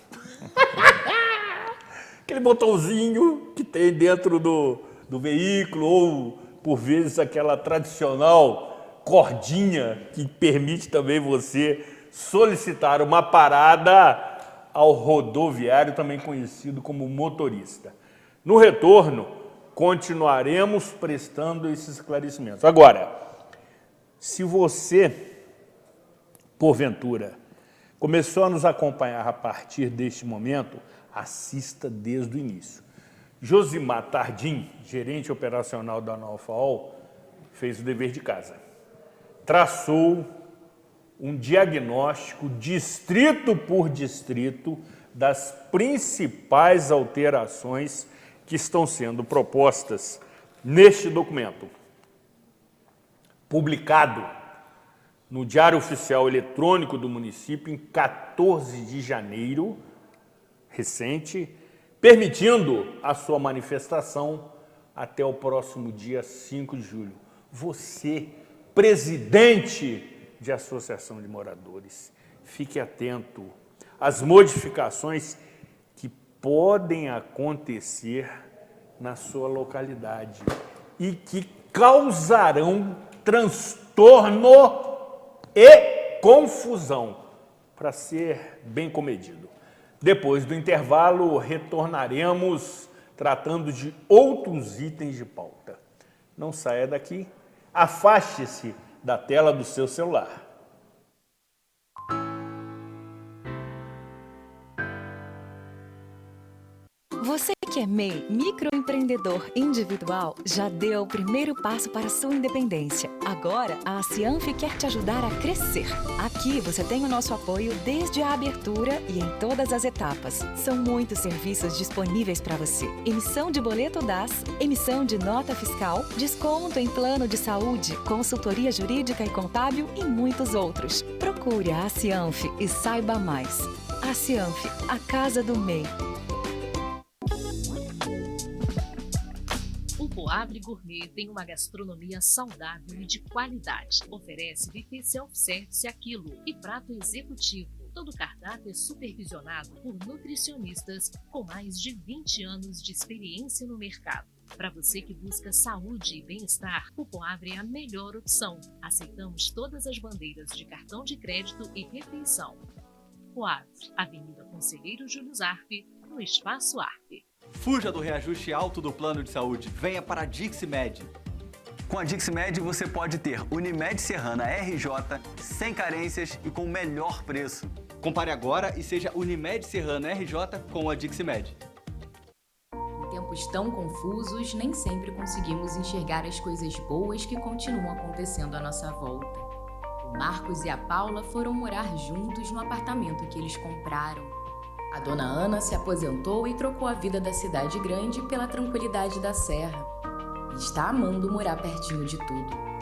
Aquele botãozinho que tem dentro do veículo, ou, por vezes, aquela tradicional cordinha que permite também você solicitar uma parada ao rodoviário, também conhecido como motorista. No retorno, continuaremos prestando esses esclarecimentos. Agora, se você, porventura, começou a nos acompanhar a partir deste momento, assista desde o início. Josimar Tardim, gerente operacional da Nova FAOL, fez o dever de casa. Traçou um diagnóstico, distrito por distrito, das principais alterações que estão sendo propostas neste documento, publicado no Diário Oficial Eletrônico do município em 14 de janeiro, recente, permitindo a sua manifestação até o próximo dia 5 de julho. Você, presidente de associação de moradores, fique atento às modificações que podem acontecer na sua localidade e que causarão transtorno e confusão, para ser bem comedido. Depois do intervalo, retornaremos tratando de outros itens de pauta. Não saia daqui, afaste-se da tela do seu celular. Você que é MEI, microempreendedor individual, já deu o primeiro passo para a sua independência. Agora, a Cianf quer te ajudar a crescer. Aqui você tem o nosso apoio desde a abertura e em todas as etapas. São muitos serviços disponíveis para você. Emissão de boleto DAS, emissão de nota fiscal, desconto em plano de saúde, consultoria jurídica e contábil e muitos outros. Procure a Cianf e saiba mais. A Cianf, a casa do MEI. O Coavre Gourmet tem uma gastronomia saudável e de qualidade. Oferece buffet self-service a quilo e prato executivo. Todo o cardápio é supervisionado por nutricionistas com mais de 20 anos de experiência no mercado. Para você que busca saúde e bem-estar, o Coavre é a melhor opção. Aceitamos todas as bandeiras de cartão de crédito e refeição. Coavre, Avenida Conselheiro Júlio Zarpe, no Espaço Arpe. Fuja do reajuste alto do plano de saúde. Venha para a Dixmed. Com a Dixmed você pode ter Unimed Serrana RJ sem carências e com o melhor preço. Compare agora e seja Unimed Serrano RJ com a Diximed. Em tempos tão confusos, nem sempre conseguimos enxergar as coisas boas que continuam acontecendo à nossa volta. O Marcos e a Paula foram morar juntos no apartamento que eles compraram. A dona Ana se aposentou e trocou a vida da cidade grande pela tranquilidade da serra. E está amando morar pertinho de tudo.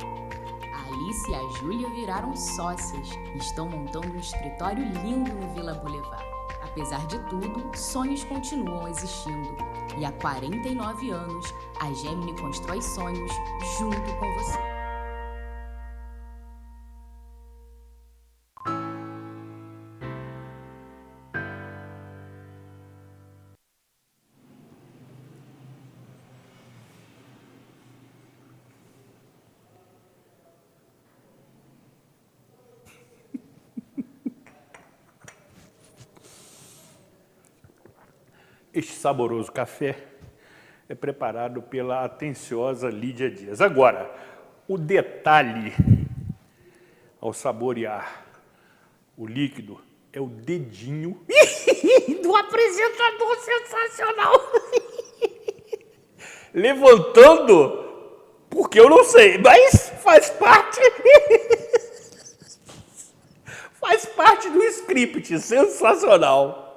A Alice e a Júlia viraram sócias e estão montando um escritório lindo no Vila Boulevard. Apesar de tudo, sonhos continuam existindo. E há 49 anos, a Gemini constrói sonhos junto com você. Este saboroso café é preparado pela atenciosa Lídia Dias. Agora, o detalhe ao saborear o líquido é o dedinho do apresentador sensacional. Levantando, porque eu não sei, mas faz parte. Faz parte do script, sensacional.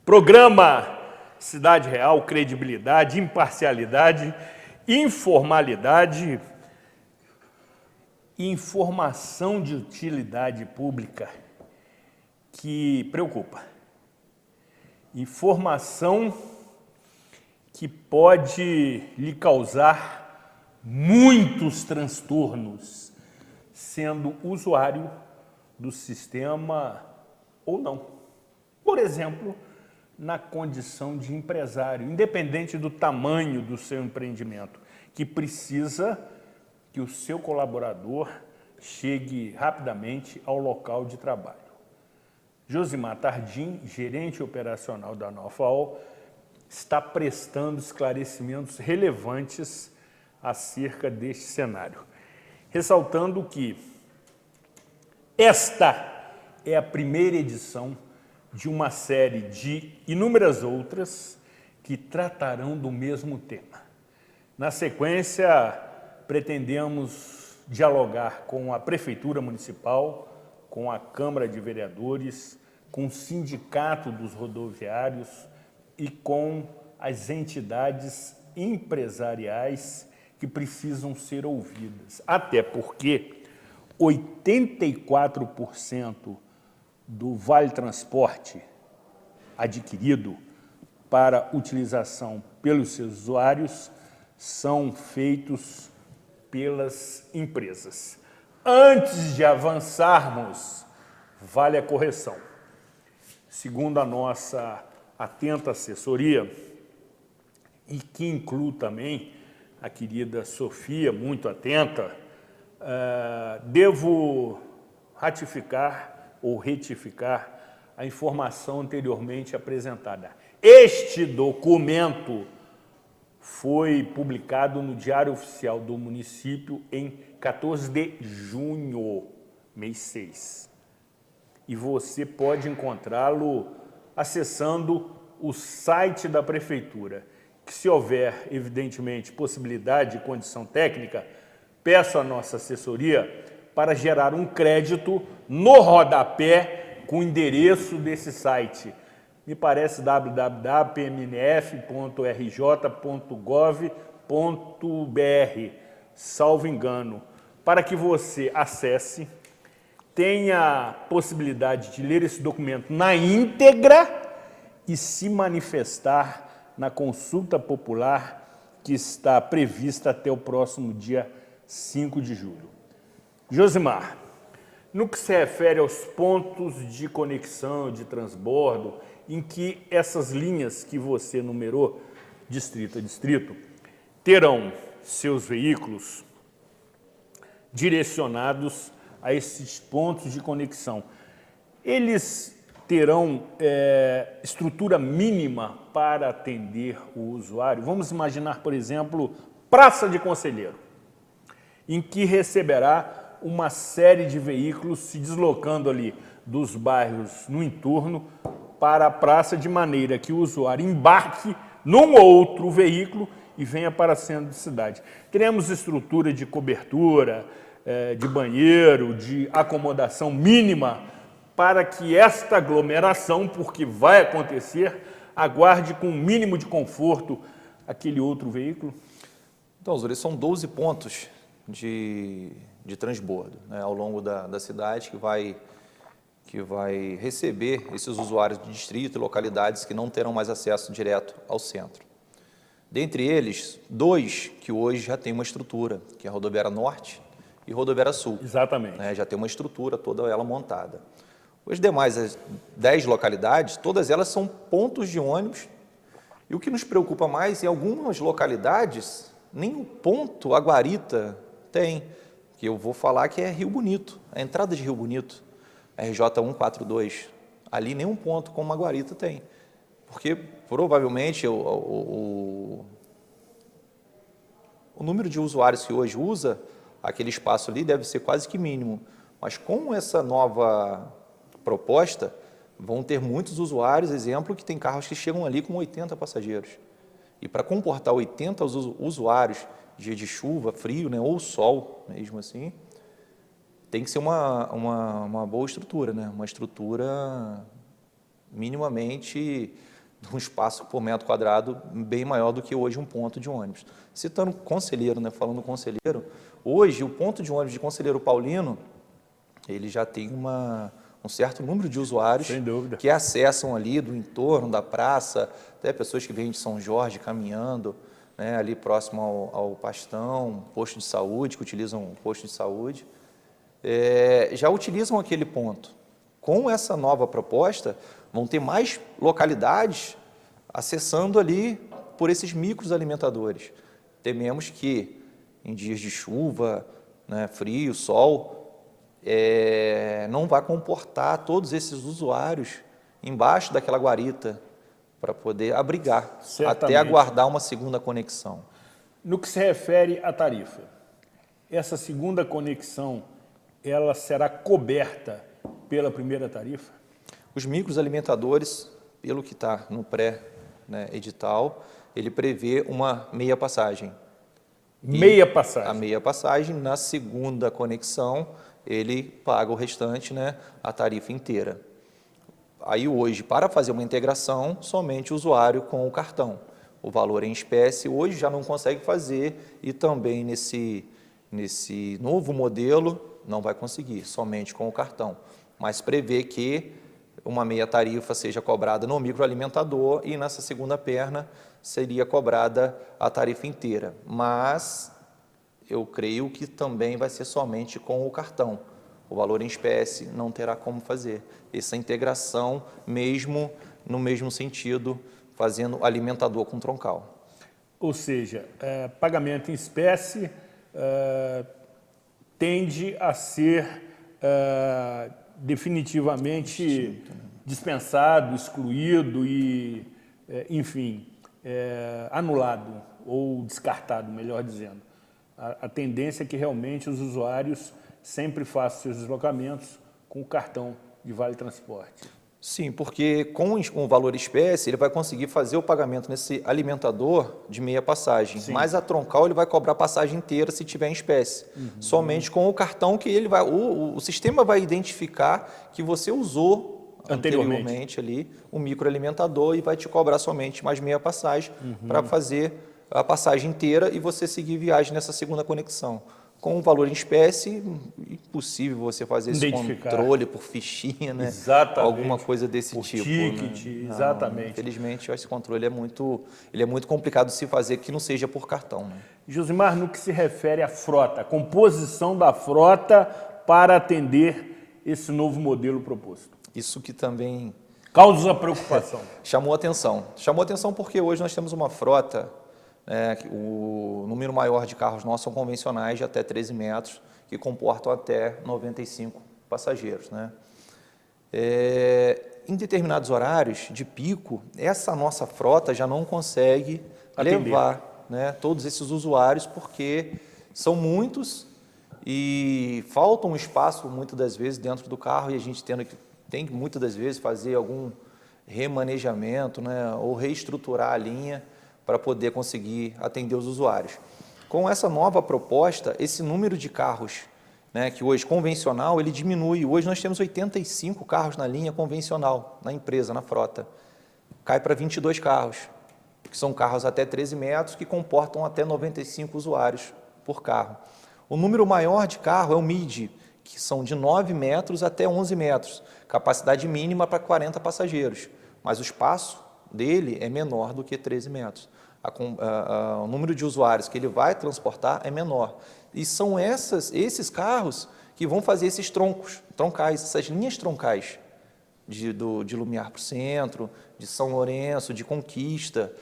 Programa Cidade Real, credibilidade, imparcialidade, informalidade, informação de utilidade pública que preocupa. Informação que pode lhe causar muitos transtornos, sendo usuário do sistema ou não. Por exemplo, na condição de empresário, independente do tamanho do seu empreendimento, que precisa que o seu colaborador chegue rapidamente ao local de trabalho. Josimar Tardim, gerente operacional da Nofaol, está prestando esclarecimentos relevantes acerca deste cenário, ressaltando que esta é a primeira edição de uma série de inúmeras outras que tratarão do mesmo tema. Na sequência, pretendemos dialogar com a Prefeitura Municipal, com a Câmara de Vereadores, com o Sindicato dos Rodoviários e com as entidades empresariais que precisam ser ouvidas. Até porque 84% do Vale Transporte adquirido para utilização pelos seus usuários são feitos pelas empresas. Antes de avançarmos, vale a correção. Segundo a nossa atenta assessoria, e que inclui também a querida Sofia, muito atenta, devo ratificar ou retificar a informação anteriormente apresentada. Este documento foi publicado no Diário Oficial do Município em 14 de junho, mês 6. E você pode encontrá-lo acessando o site da Prefeitura, que, se houver, evidentemente, possibilidade e condição técnica, peço à nossa assessoria para gerar um crédito no rodapé com o endereço desse site. Me parece www.pmnf.rj.gov.br, salvo engano, para que você acesse, tenha possibilidade de ler esse documento na íntegra e se manifestar na consulta popular que está prevista até o próximo dia 5 de julho. Josimar, no que se refere aos pontos de conexão, de transbordo, em que essas linhas que você numerou, distrito a distrito, terão seus veículos direcionados a esses pontos de conexão. Eles terão estrutura mínima para atender o usuário? Vamos imaginar, por exemplo, Praça de Conselheiro, em que receberá uma série de veículos se deslocando ali dos bairros no entorno para a praça, de maneira que o usuário embarque num outro veículo e venha para o centro de cidade. Teremos estrutura de cobertura, de banheiro, de acomodação mínima para que esta aglomeração, porque vai acontecer, aguarde com o mínimo de conforto aquele outro veículo? Então, Zuri, são 12 pontos de transbordo, né, ao longo da cidade que vai receber esses usuários de distrito e localidades que não terão mais acesso direto ao centro. Dentre eles, 2 que hoje já têm uma estrutura, que é a Rodoviária Norte e Rodoviária Sul. Exatamente. Né, já tem uma estrutura toda ela montada. Os demais, as 10 localidades, todas elas são pontos de ônibus, e o que nos preocupa mais, em algumas localidades, nem o ponto, a guarita, tem, que eu vou falar que é Rio Bonito, a entrada de Rio Bonito, RJ 142, ali nenhum ponto como a guarita tem, porque provavelmente o número de usuários que hoje usa aquele espaço ali deve ser quase que mínimo, mas com essa nova proposta, vão ter muitos usuários, exemplo, que tem carros que chegam ali com 80 passageiros. E para comportar 80 usuários, dia de chuva, frio, né, ou sol, mesmo assim, tem que ser uma boa estrutura, né? Uma estrutura minimamente de um espaço por metro quadrado bem maior do que hoje um ponto de ônibus. Citando Conselheiro, né, falando Conselheiro, hoje o ponto de ônibus de Conselheiro Paulino, ele já tem um certo número de usuários que acessam ali do entorno da praça, até pessoas que vêm de São Jorge caminhando, né, ali próximo ao Pastão, posto de saúde, que utilizam o posto de saúde, já utilizam aquele ponto. Com essa nova proposta, vão ter mais localidades acessando ali por esses micros alimentadores. Tememos que em dias de chuva, né, frio, sol, não vai comportar todos esses usuários embaixo daquela guarita para poder abrigar, até aguardar uma segunda conexão. No que se refere à tarifa, essa segunda conexão, ela será coberta pela primeira tarifa? Os micros alimentadores, pelo que está no pré-edital, ele prevê uma meia passagem. Meia passagem? A meia passagem, na segunda conexão, ele paga o restante, né, a tarifa inteira. Aí hoje, para fazer uma integração, somente o usuário com o cartão. O valor em espécie hoje já não consegue fazer e também nesse novo modelo não vai conseguir, somente com o cartão. Mas prevê que uma meia tarifa seja cobrada no microalimentador e nessa segunda perna seria cobrada a tarifa inteira. Mas eu creio que também vai ser somente com o cartão. O valor em espécie não terá como fazer. Essa integração mesmo no mesmo sentido, fazendo alimentador com troncal. Ou seja, pagamento em espécie tende a ser definitivamente dispensado, excluído e, enfim, anulado ou descartado, melhor dizendo. A tendência é que realmente os usuários sempre façam seus deslocamentos com o cartão de Vale Transporte. Sim, porque com o valor espécie ele vai conseguir fazer o pagamento nesse alimentador de meia passagem, Sim. Mas a troncal ele vai cobrar a passagem inteira se tiver em espécie. Somente com o cartão que ele vai, o sistema vai identificar que você usou anteriormente ali o microalimentador e vai te cobrar somente mais meia passagem para fazer a passagem inteira e você seguir viagem nessa segunda conexão. Com o valor em espécie, impossível você fazer esse controle por fichinha, né? Exatamente. Alguma coisa desse por tipo. Ticket, né? exatamente. Infelizmente, esse controle é muito complicado de se fazer que não seja por cartão. Né? Josimar, no que se refere à frota, a composição da frota para atender esse novo modelo proposto. Isso que também causa preocupação. Chamou atenção. Chamou atenção porque hoje nós temos uma frota. O número maior de carros nossos são convencionais de até 13 metros, que comportam até 95 passageiros. Né? Em determinados horários de pico, essa nossa frota já não consegue levar, né, todos esses usuários, porque são muitos e falta um espaço, muitas das vezes, dentro do carro, e a gente tem que, muitas das vezes, fazer algum remanejamento, né, ou reestruturar a linha para poder conseguir atender os usuários. Com essa nova proposta, esse número de carros, né, que hoje convencional, ele diminui. Hoje nós temos 85 carros na linha convencional, na empresa, na frota. Cai para 22 carros, que são carros até 13 metros, que comportam até 95 usuários por carro. O número maior de carro é o mid, que são de 9 metros até 11 metros, capacidade mínima para 40 passageiros, mas o espaço dele é menor do que 13 metros. O número de usuários que ele vai transportar é menor. E são esses carros que vão fazer esses troncais, essas linhas troncais de Lumiar para o centro, de São Lourenço, de Conquista.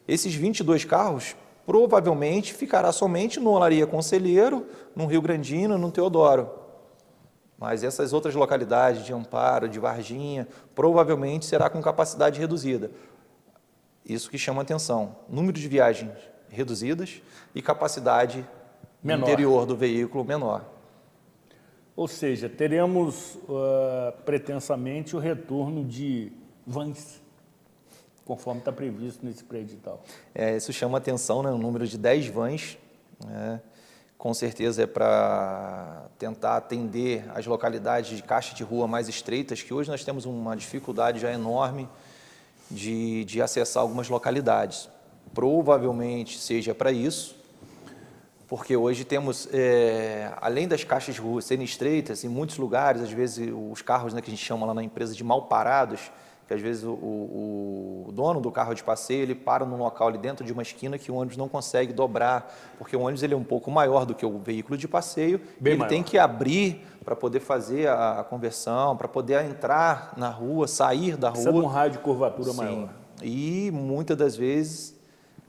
Esses 22 carros provavelmente ficará somente no Olaria Conselheiro, no Rio Grandino, no Teodoro. Mas essas outras localidades de Amparo, de Varginha, provavelmente será com capacidade reduzida. Isso que chama atenção. Número de viagens reduzidas e capacidade menor. Interior do veículo menor. Ou seja, teremos pretensamente o retorno de vans, conforme está previsto nesse pré-edital. Isso chama atenção, né? O número de 10 vans, né? Com certeza é para tentar atender as localidades de caixa de rua mais estreitas, que hoje nós temos uma dificuldade já enorme de acessar algumas localidades. Provavelmente seja para isso, porque hoje temos, além das caixas de rua serem estreitas, em muitos lugares, às vezes os carros, né, que a gente chama lá na empresa de mal parados, que às vezes o dono do carro de passeio, ele para num local ali dentro de uma esquina que o ônibus não consegue dobrar, porque o ônibus ele é um pouco maior do que o veículo de passeio, Bem ele maior. tem que abrir para poder fazer a conversão, para poder entrar na rua, sair da Precisa de um rua. raio de curvatura Sim. maior. E muitas das vezes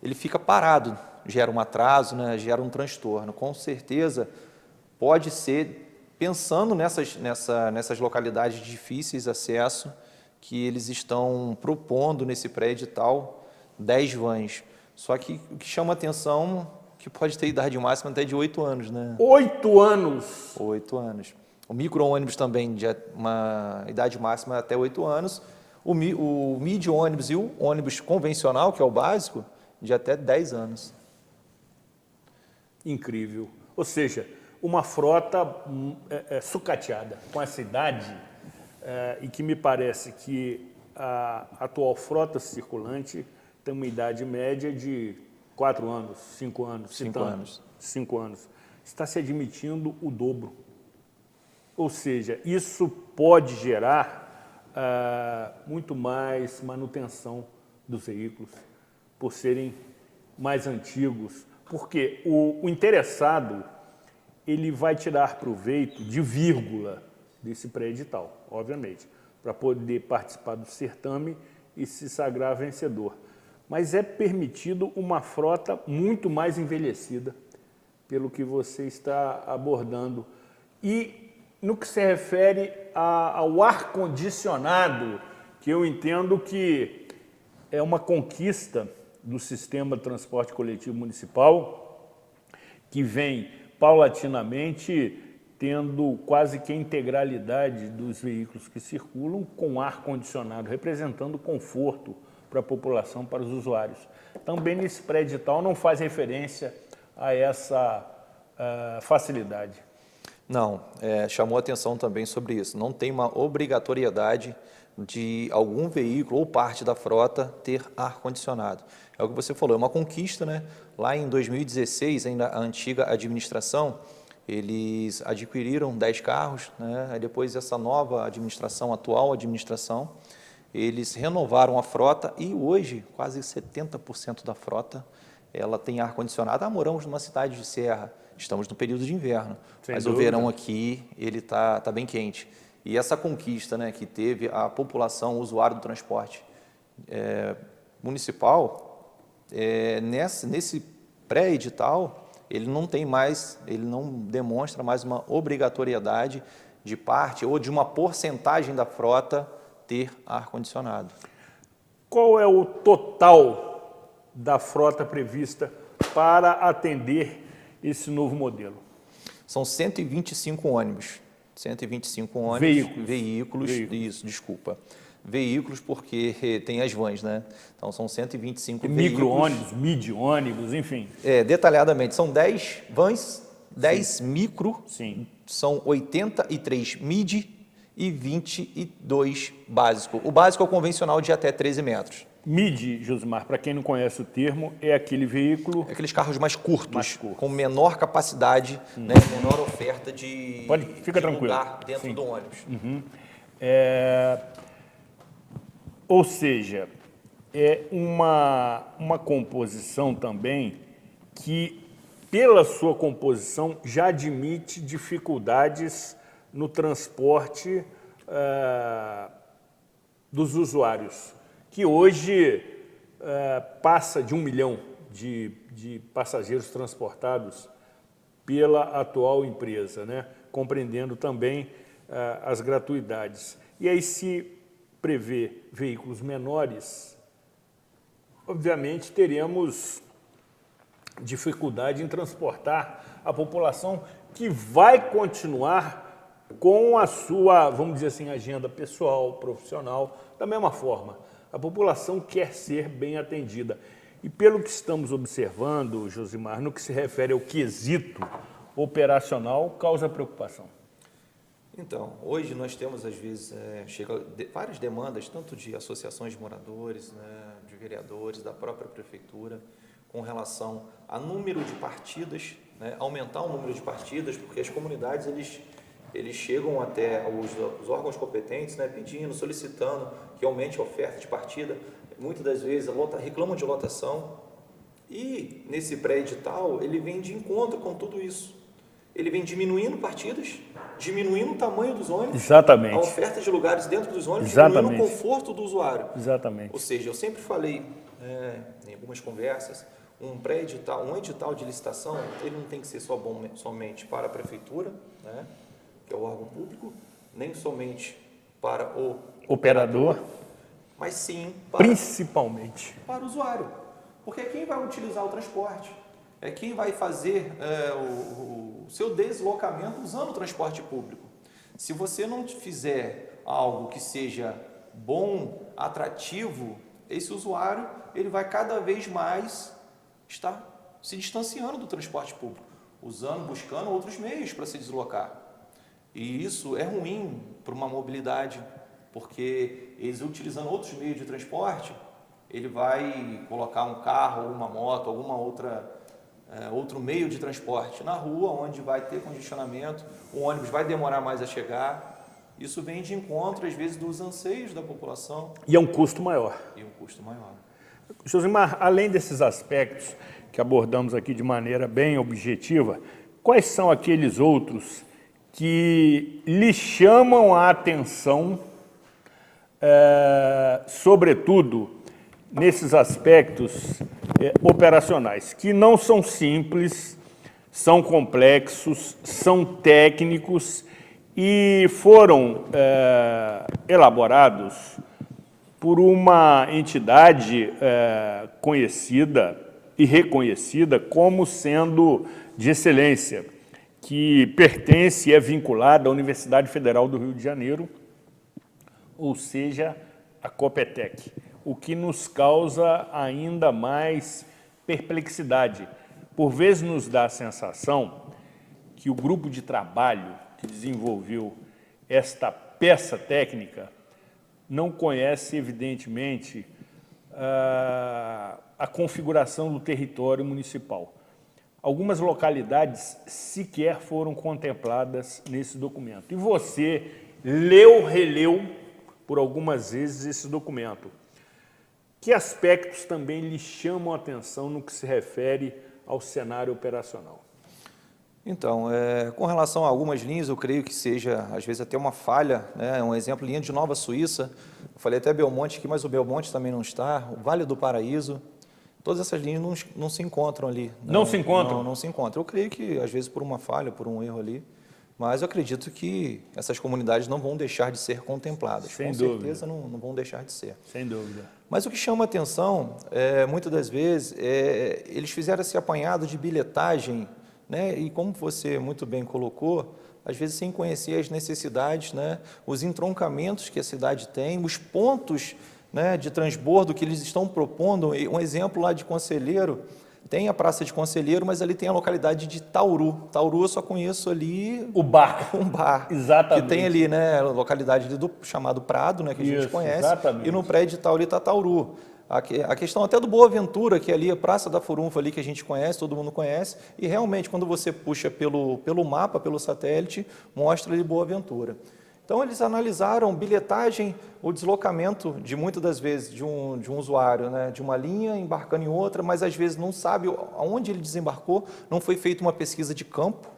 ele fica parado, gera um atraso, né, gera um transtorno. Com certeza pode ser, pensando nessas localidades de difíceis de acesso, que eles estão propondo nesse pré-edital 10 vans. Só que o que chama atenção que pode ter idade máxima até de 8 anos, né? 8 anos! 8 anos. O micro-ônibus também, de uma idade máxima até 8 anos. O mid-ônibus e o ônibus convencional, que é o básico, de até 10 anos. Incrível. Ou seja, uma frota sucateada com essa idade, e que me parece que a atual frota circulante tem uma idade média de 4 anos, 5 anos. 5 anos. 5 anos. Está se admitindo o dobro. Ou seja, isso pode gerar muito mais manutenção dos veículos, por serem mais antigos. Porque o interessado, ele vai tirar proveito de vírgula desse pré-edital, obviamente, para poder participar do certame e se sagrar vencedor. Mas é permitido uma frota muito mais envelhecida, pelo que você está abordando. E no que se refere ao ar-condicionado, que eu entendo que é uma conquista do sistema de transporte coletivo municipal, que vem paulatinamente tendo quase que a integralidade dos veículos que circulam com ar-condicionado, representando conforto para a população, para os usuários. Também nesse pré-edital não faz referência a essa facilidade. Não, chamou atenção também sobre isso. Não tem uma obrigatoriedade de algum veículo ou parte da frota ter ar-condicionado. É o que você falou, é uma conquista, né? Lá em 2016, ainda a antiga administração, eles adquiriram 10 carros, né? Aí depois essa nova administração, atual administração, eles renovaram a frota e hoje quase 70% da frota ela tem ar-condicionado. Moramos numa cidade de serra, estamos no período de inverno, mas o verão aqui ele tá bem quente. E essa conquista, né, que teve a população, o usuário do transporte municipal, nesse pré-edital, ele não demonstra mais uma obrigatoriedade de parte ou de uma porcentagem da frota ter ar-condicionado. Qual é o total da frota prevista para atender esse novo modelo? São 125 ônibus. 125 ônibus. Veículos. Isso, desculpa. Veículos, porque tem as vans, né? Então, são 125 veículos. Micro-ônibus, mid-ônibus, enfim. Detalhadamente, são 10 vans, 10 micro, Sim. são 83 mid e 22 básico. O básico é o convencional de até 13 metros. Mid, Josimar, para quem não conhece o termo, é aquele veículo... Aqueles carros mais curtos, Mais curtos. com menor capacidade, né, menor oferta de, Fica de tranquilo. lugar dentro Sim. do ônibus. Ou seja, é uma composição também que, pela sua composição, já admite dificuldades no transporte dos usuários, que hoje passa de 1 milhão de passageiros transportados pela atual empresa, né? Compreendendo também as gratuidades. E aí, se prevê veículos menores, obviamente teremos dificuldade em transportar a população que vai continuar com a sua, vamos dizer assim, agenda pessoal, profissional, da mesma forma. A população quer ser bem atendida. E pelo que estamos observando, Josimar, no que se refere ao quesito operacional, causa preocupação. Então, hoje nós temos, às vezes, várias demandas, tanto de associações de moradores, né, de vereadores, da própria prefeitura, com relação a número de partidas, né, aumentar o número de partidas, porque as comunidades, eles chegam até os órgãos competentes, né, pedindo, solicitando que aumente a oferta de partida. Muitas das vezes reclamam de lotação e, nesse pré-edital, ele vem de encontro com tudo isso. Ele vem diminuindo partidas, diminuindo o tamanho dos ônibus, Exatamente. a oferta de lugares dentro dos ônibus, Exatamente. diminuindo o conforto do usuário. Exatamente. Ou seja, eu sempre falei, em algumas conversas, um pré-edital, um edital de licitação, ele não tem que ser somente para a prefeitura, né, que é o órgão público, nem somente para o Operador, mas sim principalmente. para o usuário. Porque é quem vai utilizar o transporte, é quem vai fazer o seu deslocamento usando o transporte público. Se você não fizer algo que seja bom, atrativo, esse usuário ele vai cada vez mais estar se distanciando do transporte público, buscando outros meios para se deslocar. E isso é ruim para uma mobilidade, porque eles utilizando outros meios de transporte, ele vai colocar um carro, ou uma moto, alguma outro meio de transporte na rua, onde vai ter congestionamento, o ônibus vai demorar mais a chegar. Isso vem de encontro, às vezes, dos anseios da população. E é um custo maior. Josimar, além desses aspectos que abordamos aqui de maneira bem objetiva, quais são aqueles outros que lhe chamam a atenção, sobretudo nesses aspectos operacionais, que não são simples, são complexos, são técnicos e foram elaborados por uma entidade conhecida e reconhecida como sendo de excelência, que pertence e é vinculada à Universidade Federal do Rio de Janeiro, ou seja, a Copetec, o que nos causa ainda mais perplexidade. Por vezes nos dá a sensação que o grupo de trabalho que desenvolveu esta peça técnica não conhece, evidentemente, a configuração do território municipal. Algumas localidades sequer foram contempladas nesse documento. E você releu por algumas vezes esse documento. Que aspectos também lhe chamam a atenção no que se refere ao cenário operacional? Então, com relação a algumas linhas, eu creio que seja, às vezes, até uma falha, né? Um exemplo, linha de Nova Suíça, eu falei até Belmonte aqui, mas o Belmonte também não está, o Vale do Paraíso, todas essas linhas não se encontram ali. Né? Não se encontram? Não se encontram. Eu creio que, às vezes, por uma falha, por um erro ali, mas eu acredito que essas comunidades não vão deixar de ser contempladas. Sem Com dúvida. certeza não vão deixar de ser. Sem dúvida. Mas o que chama a atenção, muitas das vezes, eles fizeram esse apanhado de bilhetagem né? E como você muito bem colocou, às vezes sem conhecer as necessidades, né? Os entroncamentos que a cidade tem, os pontos, né, de transbordo que eles estão propondo. Um exemplo lá de Conselheiro, tem a Praça de Conselheiro, mas ali tem a localidade de Tauru. Tauru eu só conheço ali... O bar. Um bar. Exatamente. Que tem ali, né, a localidade ali chamado Prado, né, que a gente conhece. Exatamente. E no prédio de Tauru está Tauru. A questão até do Boa Ventura, que é ali a Praça da Furunfa ali, que a gente conhece, todo mundo conhece. E realmente, quando você puxa pelo mapa, pelo satélite, mostra ali Boa Ventura. Então, eles analisaram bilhetagem, o deslocamento de muitas das vezes de um usuário, né, de uma linha embarcando em outra, mas às vezes não sabe aonde ele desembarcou, não foi feita uma pesquisa de campo.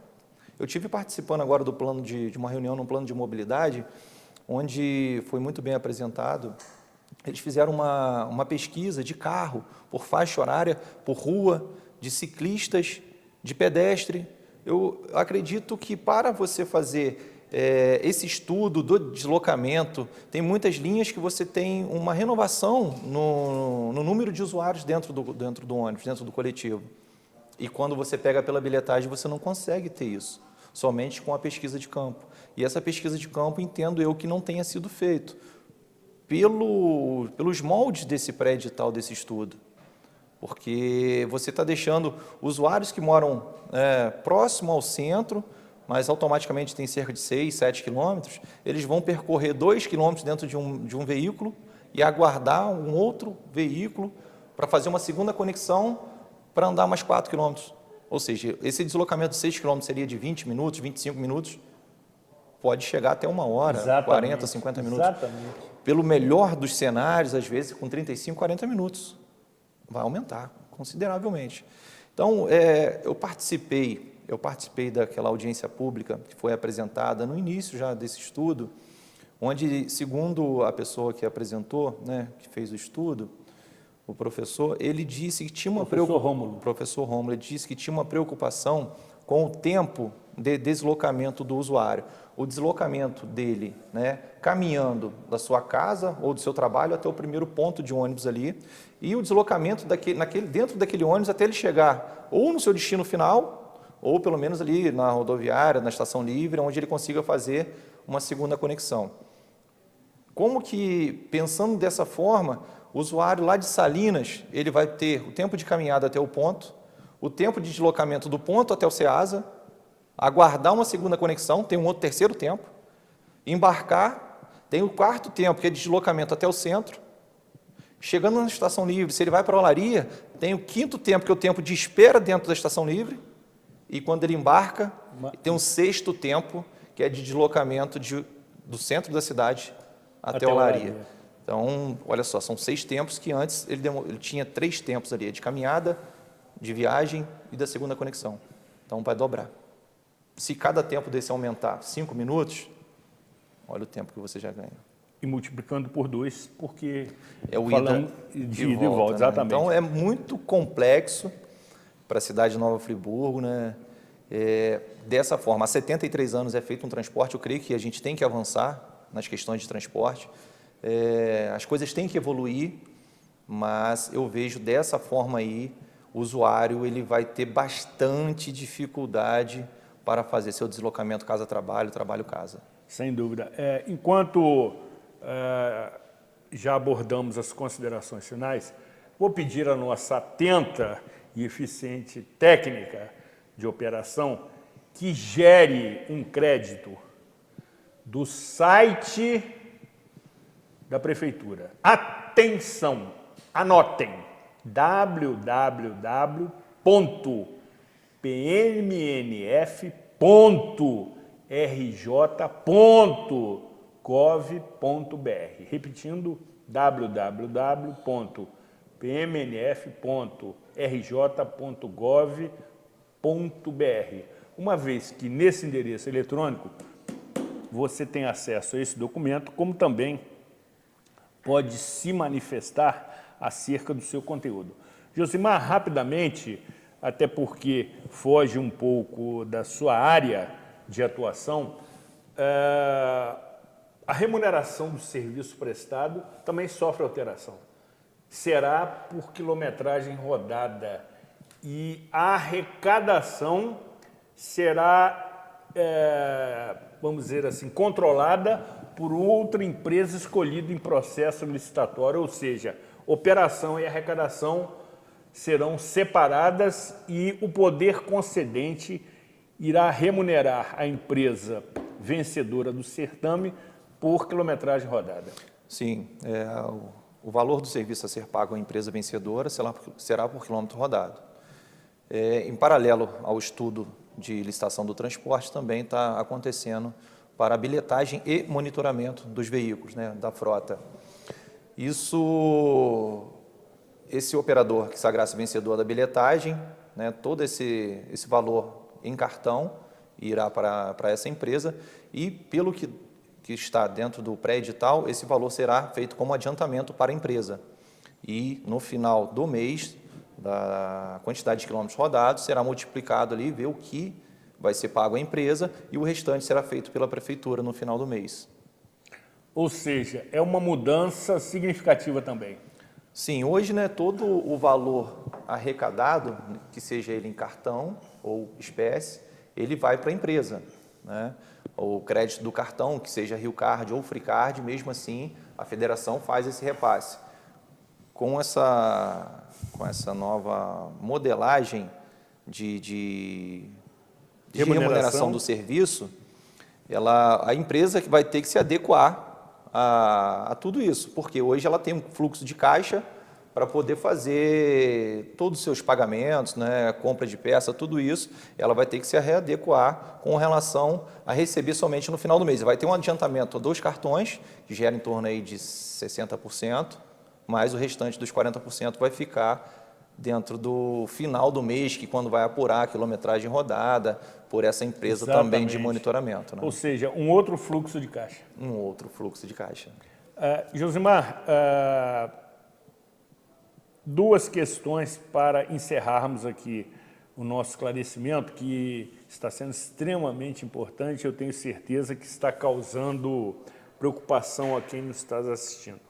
Eu tive participando agora do plano de uma reunião no plano de mobilidade, onde foi muito bem apresentado. Eles fizeram uma pesquisa de carro, por faixa horária, por rua, de ciclistas, de pedestre. Eu acredito que para você fazer esse estudo do deslocamento, tem muitas linhas que você tem uma renovação no número de usuários dentro do ônibus, dentro do coletivo. E quando você pega pela bilhetagem, você não consegue ter isso, somente com a pesquisa de campo. E essa pesquisa de campo, entendo eu que não tenha sido feito pelos moldes desse pré-edital, desse estudo. Porque você está deixando usuários que moram próximo ao centro, mas automaticamente tem cerca de 6, 7 quilômetros, eles vão percorrer 2 quilômetros dentro de um veículo e aguardar um outro veículo para fazer uma segunda conexão para andar mais 4 quilômetros. Ou seja, esse deslocamento de 6 quilômetros seria de 20 minutos, 25 minutos, pode chegar até 1 hora, Exatamente. 40, 50 minutos. Exatamente. Pelo melhor dos cenários, às vezes, com 35, 40 minutos. Vai aumentar consideravelmente. Então, eu participei daquela audiência pública que foi apresentada no início já desse estudo, onde, segundo a pessoa que apresentou, né, que fez o estudo, o professor, ele disse que tinha uma preocupação. Professor Rômulo, ele disse que tinha uma preocupação com o tempo de deslocamento do usuário. O deslocamento dele, né, caminhando da sua casa ou do seu trabalho até o primeiro ponto de ônibus ali, e o deslocamento dentro daquele ônibus até ele chegar ou no seu destino final, ou pelo menos ali na rodoviária, na estação livre, onde ele consiga fazer uma segunda conexão. Como que, pensando dessa forma, o usuário lá de Salinas, ele vai ter o tempo de caminhada até o ponto, o tempo de deslocamento do ponto até o Ceasa, aguardar uma segunda conexão, tem um outro terceiro tempo, embarcar, tem o quarto tempo, que é de deslocamento até o centro, chegando na estação livre, se ele vai para a Olaria, tem o quinto tempo, que é o tempo de espera dentro da estação livre, e quando ele embarca, tem um sexto tempo, que é de deslocamento do centro da cidade até a Olaria. Então, olha só, são 6 tempos que antes ele tinha 3 tempos ali, de caminhada, de viagem e da segunda conexão. Então, vai dobrar. Se cada tempo desse aumentar 5 minutos, olha o tempo que você já ganha. E multiplicando por 2, porque é o falando de ida e volta, exatamente. Né? Então, é muito complexo para a cidade de Nova Friburgo, né? Dessa forma, há 73 anos é feito um transporte, eu creio que a gente tem que avançar nas questões de transporte, as coisas têm que evoluir, mas eu vejo dessa forma aí, o usuário ele vai ter bastante dificuldade para fazer seu deslocamento casa-trabalho, trabalho-casa. Sem dúvida. Enquanto já abordamos as considerações finais, vou pedir a nossa atenta e eficiente técnica de operação que gere um crédito do site da Prefeitura. Atenção, anotem, www.pmnf.rj.gov.br. Repetindo, www.pmnf.rj.gov.br. Uma vez que nesse endereço eletrônico você tem acesso a esse documento, como também pode se manifestar acerca do seu conteúdo. Josimar, rapidamente, até porque foge um pouco da sua área de atuação, a remuneração do serviço prestado também sofre alteração. Será por quilometragem rodada e a arrecadação será, vamos dizer assim, controlada por outra empresa escolhida em processo licitatório, ou seja, operação e arrecadação serão separadas e o poder concedente irá remunerar a empresa vencedora do certame por quilometragem rodada. Sim, o valor do serviço a ser pago à empresa vencedora será por quilômetro rodado. Em paralelo ao estudo de licitação do transporte, também está acontecendo para a bilhetagem e monitoramento dos veículos, né, da frota. Esse operador que sagrar-se vencedor da bilhetagem, né, todo esse valor em cartão irá para essa empresa e, pelo que está dentro do pré-edital, esse valor será feito como adiantamento para a empresa. E, no final do mês, da quantidade de quilômetros rodados, será multiplicado ali, ver o que vai ser pago à empresa e o restante será feito pela prefeitura no final do mês. Ou seja, é uma mudança significativa também. Sim, hoje, né, todo o valor arrecadado, que seja ele em cartão ou espécie, ele vai para a empresa, né? O crédito do cartão, que seja Rio Card ou Free Card, mesmo assim, a federação faz esse repasse. Com essa nova modelagem de remuneração do serviço, a empresa que vai ter que se adequar a tudo isso, porque hoje ela tem um fluxo de caixa para poder fazer todos os seus pagamentos, né, compra de peça, tudo isso, ela vai ter que se readequar com relação a receber somente no final do mês. Vai ter um adiantamento dos cartões, que gera em torno aí de 60%, mas o restante dos 40% vai ficar dentro do final do mês, que quando vai apurar a quilometragem rodada por essa empresa. Exatamente. Também de monitoramento, né? Ou seja, um outro fluxo de caixa. Um outro fluxo de caixa. Josimar, duas questões para encerrarmos aqui o nosso esclarecimento, que está sendo extremamente importante, eu tenho certeza que está causando preocupação a quem nos está assistindo.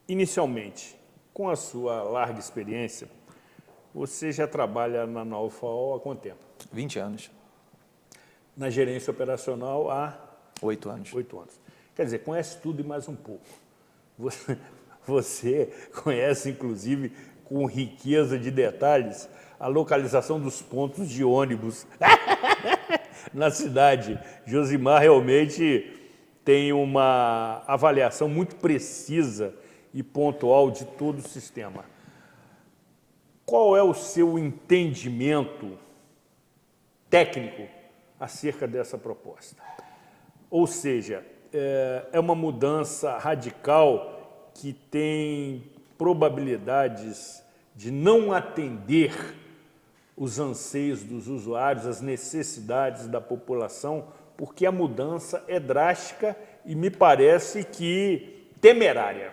Inicialmente, com a sua larga experiência, você já trabalha na Nova FAO há quanto tempo? 20 anos. Na gerência operacional há? 8 anos. 8 anos. Quer dizer, conhece tudo e mais um pouco. Você conhece, inclusive, com riqueza de detalhes, a localização dos pontos de ônibus na cidade. Josimar realmente tem uma avaliação muito precisa e pontual de todo o sistema. Qual é o seu entendimento técnico acerca dessa proposta? Ou seja, é uma mudança radical que tem probabilidades de não atender os anseios dos usuários, as necessidades da população, porque a mudança é drástica e me parece que temerária.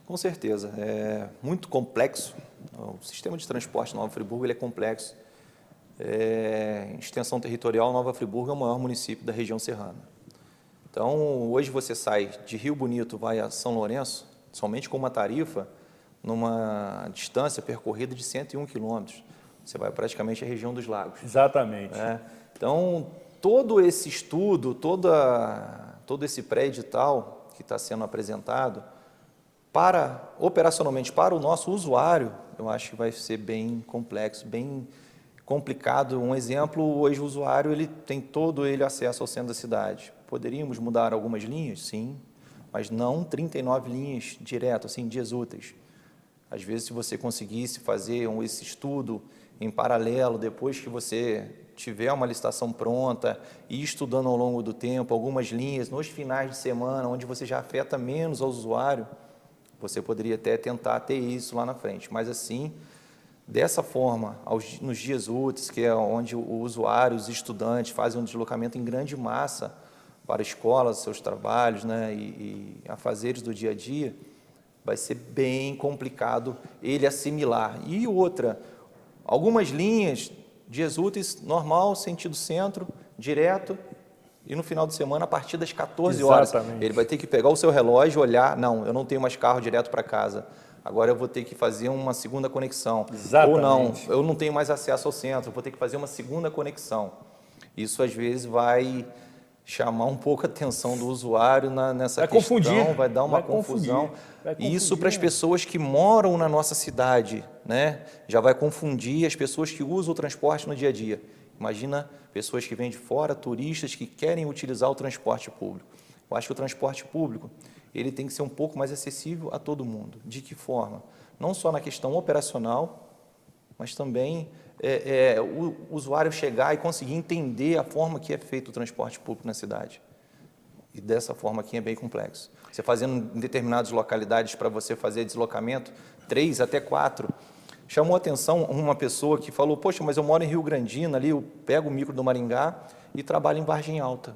Com certeza, é muito complexo. O sistema de transporte de Nova Friburgo ele é complexo. Em extensão territorial, Nova Friburgo é o maior município da região serrana. Então, hoje você sai de Rio Bonito, vai a São Lourenço, somente com uma tarifa, numa distância percorrida de 101 quilômetros. Você vai praticamente à região dos lagos. Exatamente. Então, todo esse estudo, todo esse pré-edital que está sendo apresentado, operacionalmente para o nosso usuário, eu acho que vai ser bem complexo, bem complicado. Um exemplo, hoje o usuário ele tem todo ele acesso ao centro da cidade. Poderíamos mudar algumas linhas? Sim, mas não 39 linhas direto, assim, dias úteis. Às vezes, se você conseguisse fazer esse estudo em paralelo, depois que você tiver uma licitação pronta e estudando ao longo do tempo algumas linhas, nos finais de semana, onde você já afeta menos ao usuário, você poderia até tentar ter isso lá na frente. Mas assim, dessa forma, nos dias úteis, que é onde o usuário, os estudantes fazem um deslocamento em grande massa para escolas, seus trabalhos, né, e afazeres do dia a dia, vai ser bem complicado ele assimilar. E outra, algumas linhas, dias úteis, normal, sentido centro, direto, e no final de semana, a partir das 14 horas, Exatamente. ele vai ter que pegar o seu relógio e olhar, não, eu não tenho mais carro direto para casa. agora eu vou ter que fazer uma segunda conexão. Exatamente. Ou não, eu não tenho mais acesso ao centro, eu vou ter que fazer uma segunda conexão. Isso, às vezes, vai chamar um pouco a atenção do usuário nessa questão, confundir. vai dar uma Vai confusão. confundir. Vai E isso, confundir, para as né? pessoas que moram na nossa cidade, né, já vai confundir as pessoas que usam o transporte no dia a dia. Imagina pessoas que vêm de fora, turistas que querem utilizar o transporte público. Eu acho que o transporte público ele tem que ser um pouco mais acessível a todo mundo. De que forma? Não só na questão operacional, mas também o usuário chegar e conseguir entender a forma que é feito o transporte público na cidade. E dessa forma aqui é bem complexo. Você fazendo em determinadas localidades para você fazer deslocamento, 3 até 4, chamou a atenção uma pessoa que falou, poxa, mas eu moro em Rio Grandina, ali eu pego o micro do Maringá e trabalho em Vargem Alta.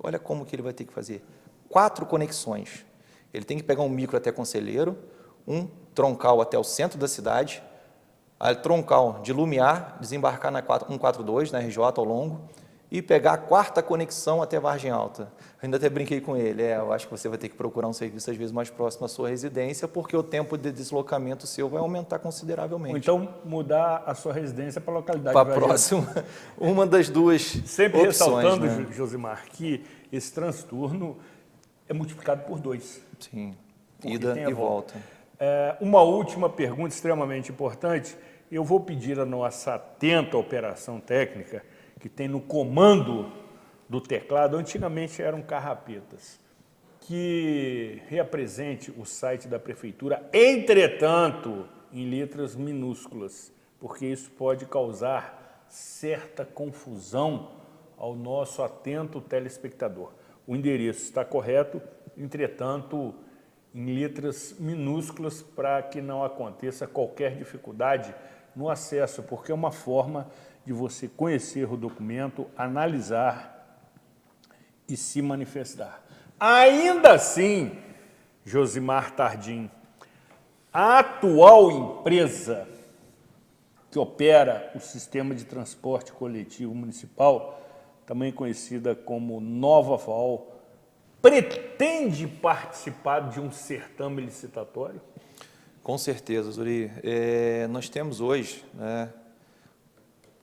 Olha como que ele vai ter que fazer. 4 conexões. Ele tem que pegar um micro até Conselheiro, um troncal até o centro da cidade, a troncal de Lumiar, desembarcar na 142, na RJ ao longo, e pegar a 4ª conexão até Vargem Alta. Eu ainda até brinquei com ele, eu acho que você vai ter que procurar um serviço às vezes mais próximo à sua residência, porque o tempo de deslocamento seu vai aumentar consideravelmente. Ou então mudar a sua residência para a localidade. Para a próxima, uma das duas Sempre opções, ressaltando, né? Josimar, que esse transtorno é multiplicado por 2. Sim, Porque ida tem a e volta. Uma última pergunta extremamente importante. Eu vou pedir a nossa atenta operação técnica, que tem no comando do teclado, antigamente eram carrapetas, que reapresente o site da Prefeitura, entretanto, em letras minúsculas, porque isso pode causar certa confusão ao nosso atento telespectador. O endereço está correto, entretanto, em letras minúsculas, para que não aconteça qualquer dificuldade no acesso, porque é uma forma de você conhecer o documento, analisar e se manifestar. Ainda assim, Josimar Tardim, a atual empresa que opera o sistema de transporte coletivo municipal, também conhecida como Nova Val, pretende participar de um certame licitatório? Com certeza, Zuri. Nós temos hoje, né,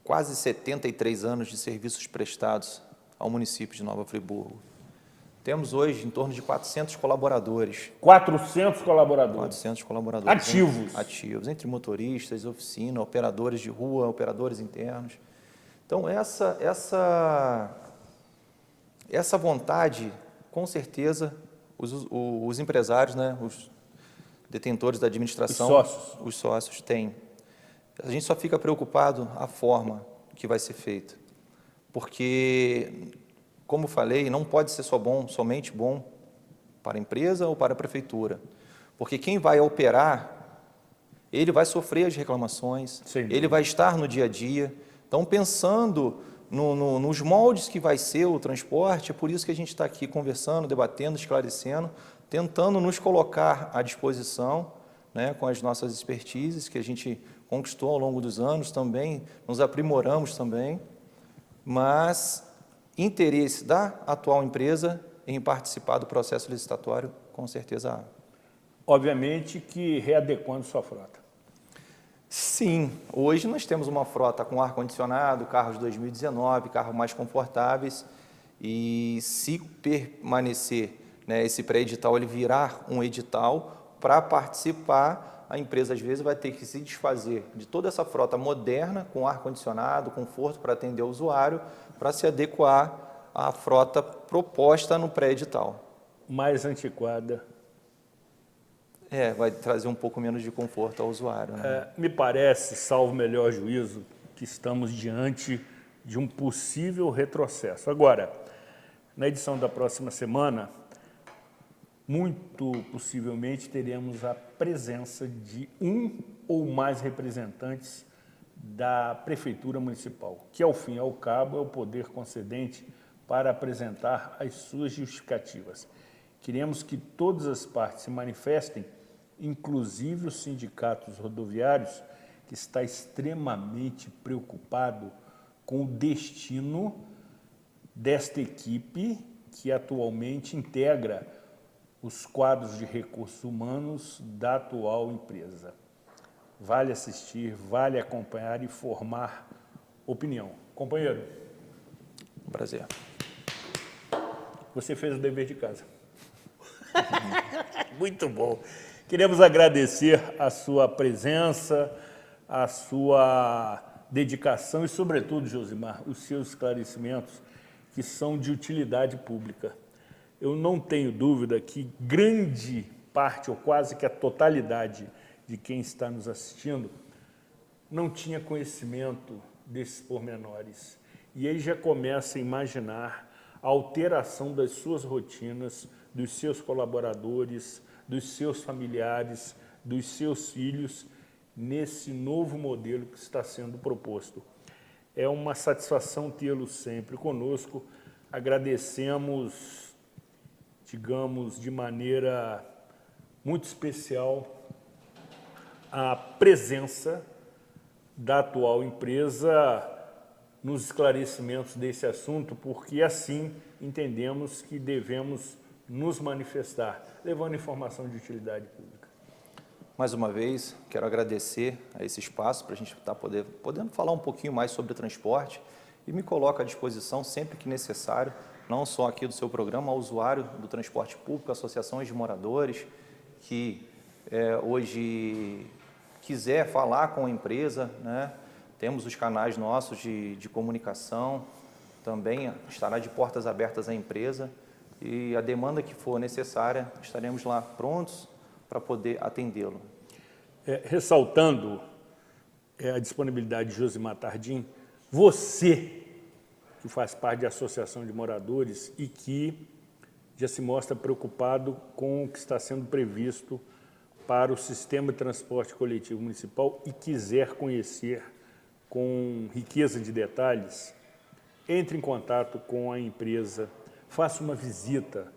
quase 73 anos de serviços prestados ao município de Nova Friburgo. Temos hoje em torno de 400 colaboradores. 400 colaboradores. 400 colaboradores. Ativos. Ativos, entre motoristas, oficina, operadores de rua, operadores internos. Então, essa vontade, com certeza, os empresários, né, os detentores da administração, os sócios têm. A gente só fica preocupado a forma que vai ser feita, porque, como falei, não pode ser somente bom para a empresa ou para a prefeitura, porque quem vai operar, ele vai sofrer as reclamações, ele vai estar no dia a dia. Então, pensando nos moldes que vai ser o transporte, é por isso que a gente está aqui conversando, debatendo, esclarecendo, tentando nos colocar à disposição, né, com as nossas expertises que a gente conquistou ao longo dos anos também, nos aprimoramos também, mas interesse da atual empresa em participar do processo licitatório, com certeza há. Obviamente que readequando sua frota. Sim, hoje nós temos uma frota com ar-condicionado, carros 2019, carros mais confortáveis, e se permanecer, né, esse pré-edital, ele virar um edital, para participar, a empresa às vezes vai ter que se desfazer de toda essa frota moderna, com ar-condicionado, conforto para atender o usuário, para se adequar à frota proposta no pré-edital. Mais antiquada. Vai trazer um pouco menos de conforto ao usuário, né? Me parece, salvo melhor juízo, que estamos diante de um possível retrocesso. Agora, na edição da próxima semana, muito possivelmente teremos a presença de um ou mais representantes da Prefeitura Municipal, que, ao fim e ao cabo, é o poder concedente para apresentar as suas justificativas. Queremos que todas as partes se manifestem, inclusive os sindicatos rodoviários, que está extremamente preocupado com o destino desta equipe que atualmente integra os quadros de recursos humanos da atual empresa. Vale assistir, vale acompanhar e formar opinião. Companheiro. Um prazer. Você fez o dever de casa. Muito bom. Queremos agradecer a sua presença, a sua dedicação e, sobretudo, Josimar, os seus esclarecimentos, que são de utilidade pública. Eu não tenho dúvida que grande parte, ou quase que a totalidade, de quem está nos assistindo, não tinha conhecimento desses pormenores. E aí já começa a imaginar a alteração das suas rotinas, dos seus colaboradores, dos seus familiares, dos seus filhos, nesse novo modelo que está sendo proposto. É uma satisfação tê-lo sempre conosco. Agradecemos, digamos, de maneira muito especial a presença da atual empresa nos esclarecimentos desse assunto, porque assim entendemos que devemos nos manifestar, levando informação de utilidade pública. Mais uma vez, quero agradecer a esse espaço para a gente estar podendo falar um pouquinho mais sobre transporte e me coloco à disposição sempre que necessário, não só aqui do seu programa, ao usuário do transporte público, associações de moradores, que hoje quiser falar com a empresa, né? Temos os canais nossos de comunicação, também estará de portas abertas à empresa e a demanda que for necessária, estaremos lá prontos para poder atendê-lo. Ressaltando a disponibilidade de Josimar Tardim, você que faz parte da Associação de Moradores e que já se mostra preocupado com o que está sendo previsto para o sistema de transporte coletivo municipal e quiser conhecer com riqueza de detalhes, entre em contato com a empresa, faça uma visita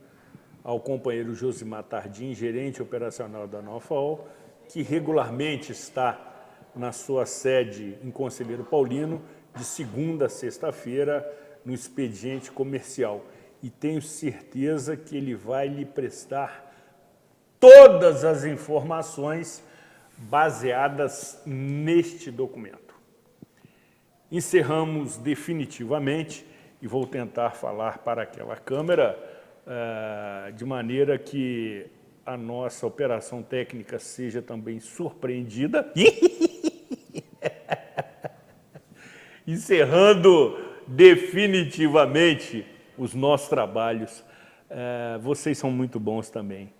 ao companheiro Josimar Tardim, gerente operacional da Norfaol, que regularmente está na sua sede em Conselheiro Paulino, de segunda a sexta-feira, no expediente comercial. E tenho certeza que ele vai lhe prestar todas as informações baseadas neste documento. Encerramos definitivamente, e vou tentar falar para aquela câmera, de maneira que a nossa operação técnica seja também surpreendida. Encerrando definitivamente os nossos trabalhos. Vocês são muito bons também.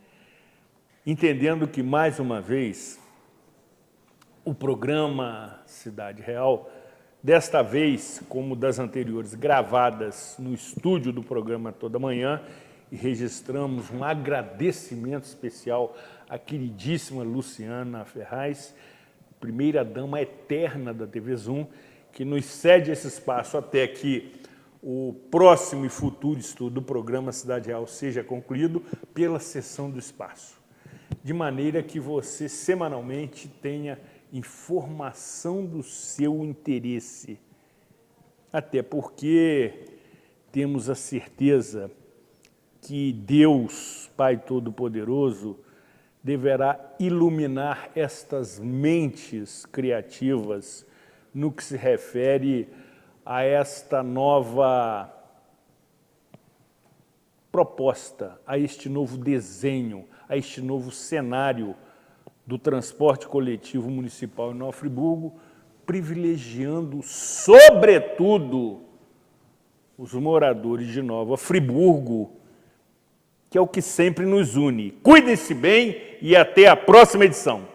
Entendendo que, mais uma vez, o programa Cidade Real, desta vez, como das anteriores, gravadas no estúdio do programa Toda Manhã, e registramos um agradecimento especial à queridíssima Luciana Ferraz, primeira-dama eterna da TV Zoom, que nos cede esse espaço até que o próximo e futuro estudo do programa Cidade Real seja concluído pela cessão do espaço, de maneira que você semanalmente tenha informação do seu interesse, até porque temos a certeza que Deus, Pai Todo-Poderoso, deverá iluminar estas mentes criativas no que se refere a esta nova proposta, a este novo desenho, a este novo cenário do transporte coletivo municipal em Nova Friburgo, privilegiando, sobretudo, os moradores de Nova Friburgo, que é o que sempre nos une. Cuidem-se bem e até a próxima edição.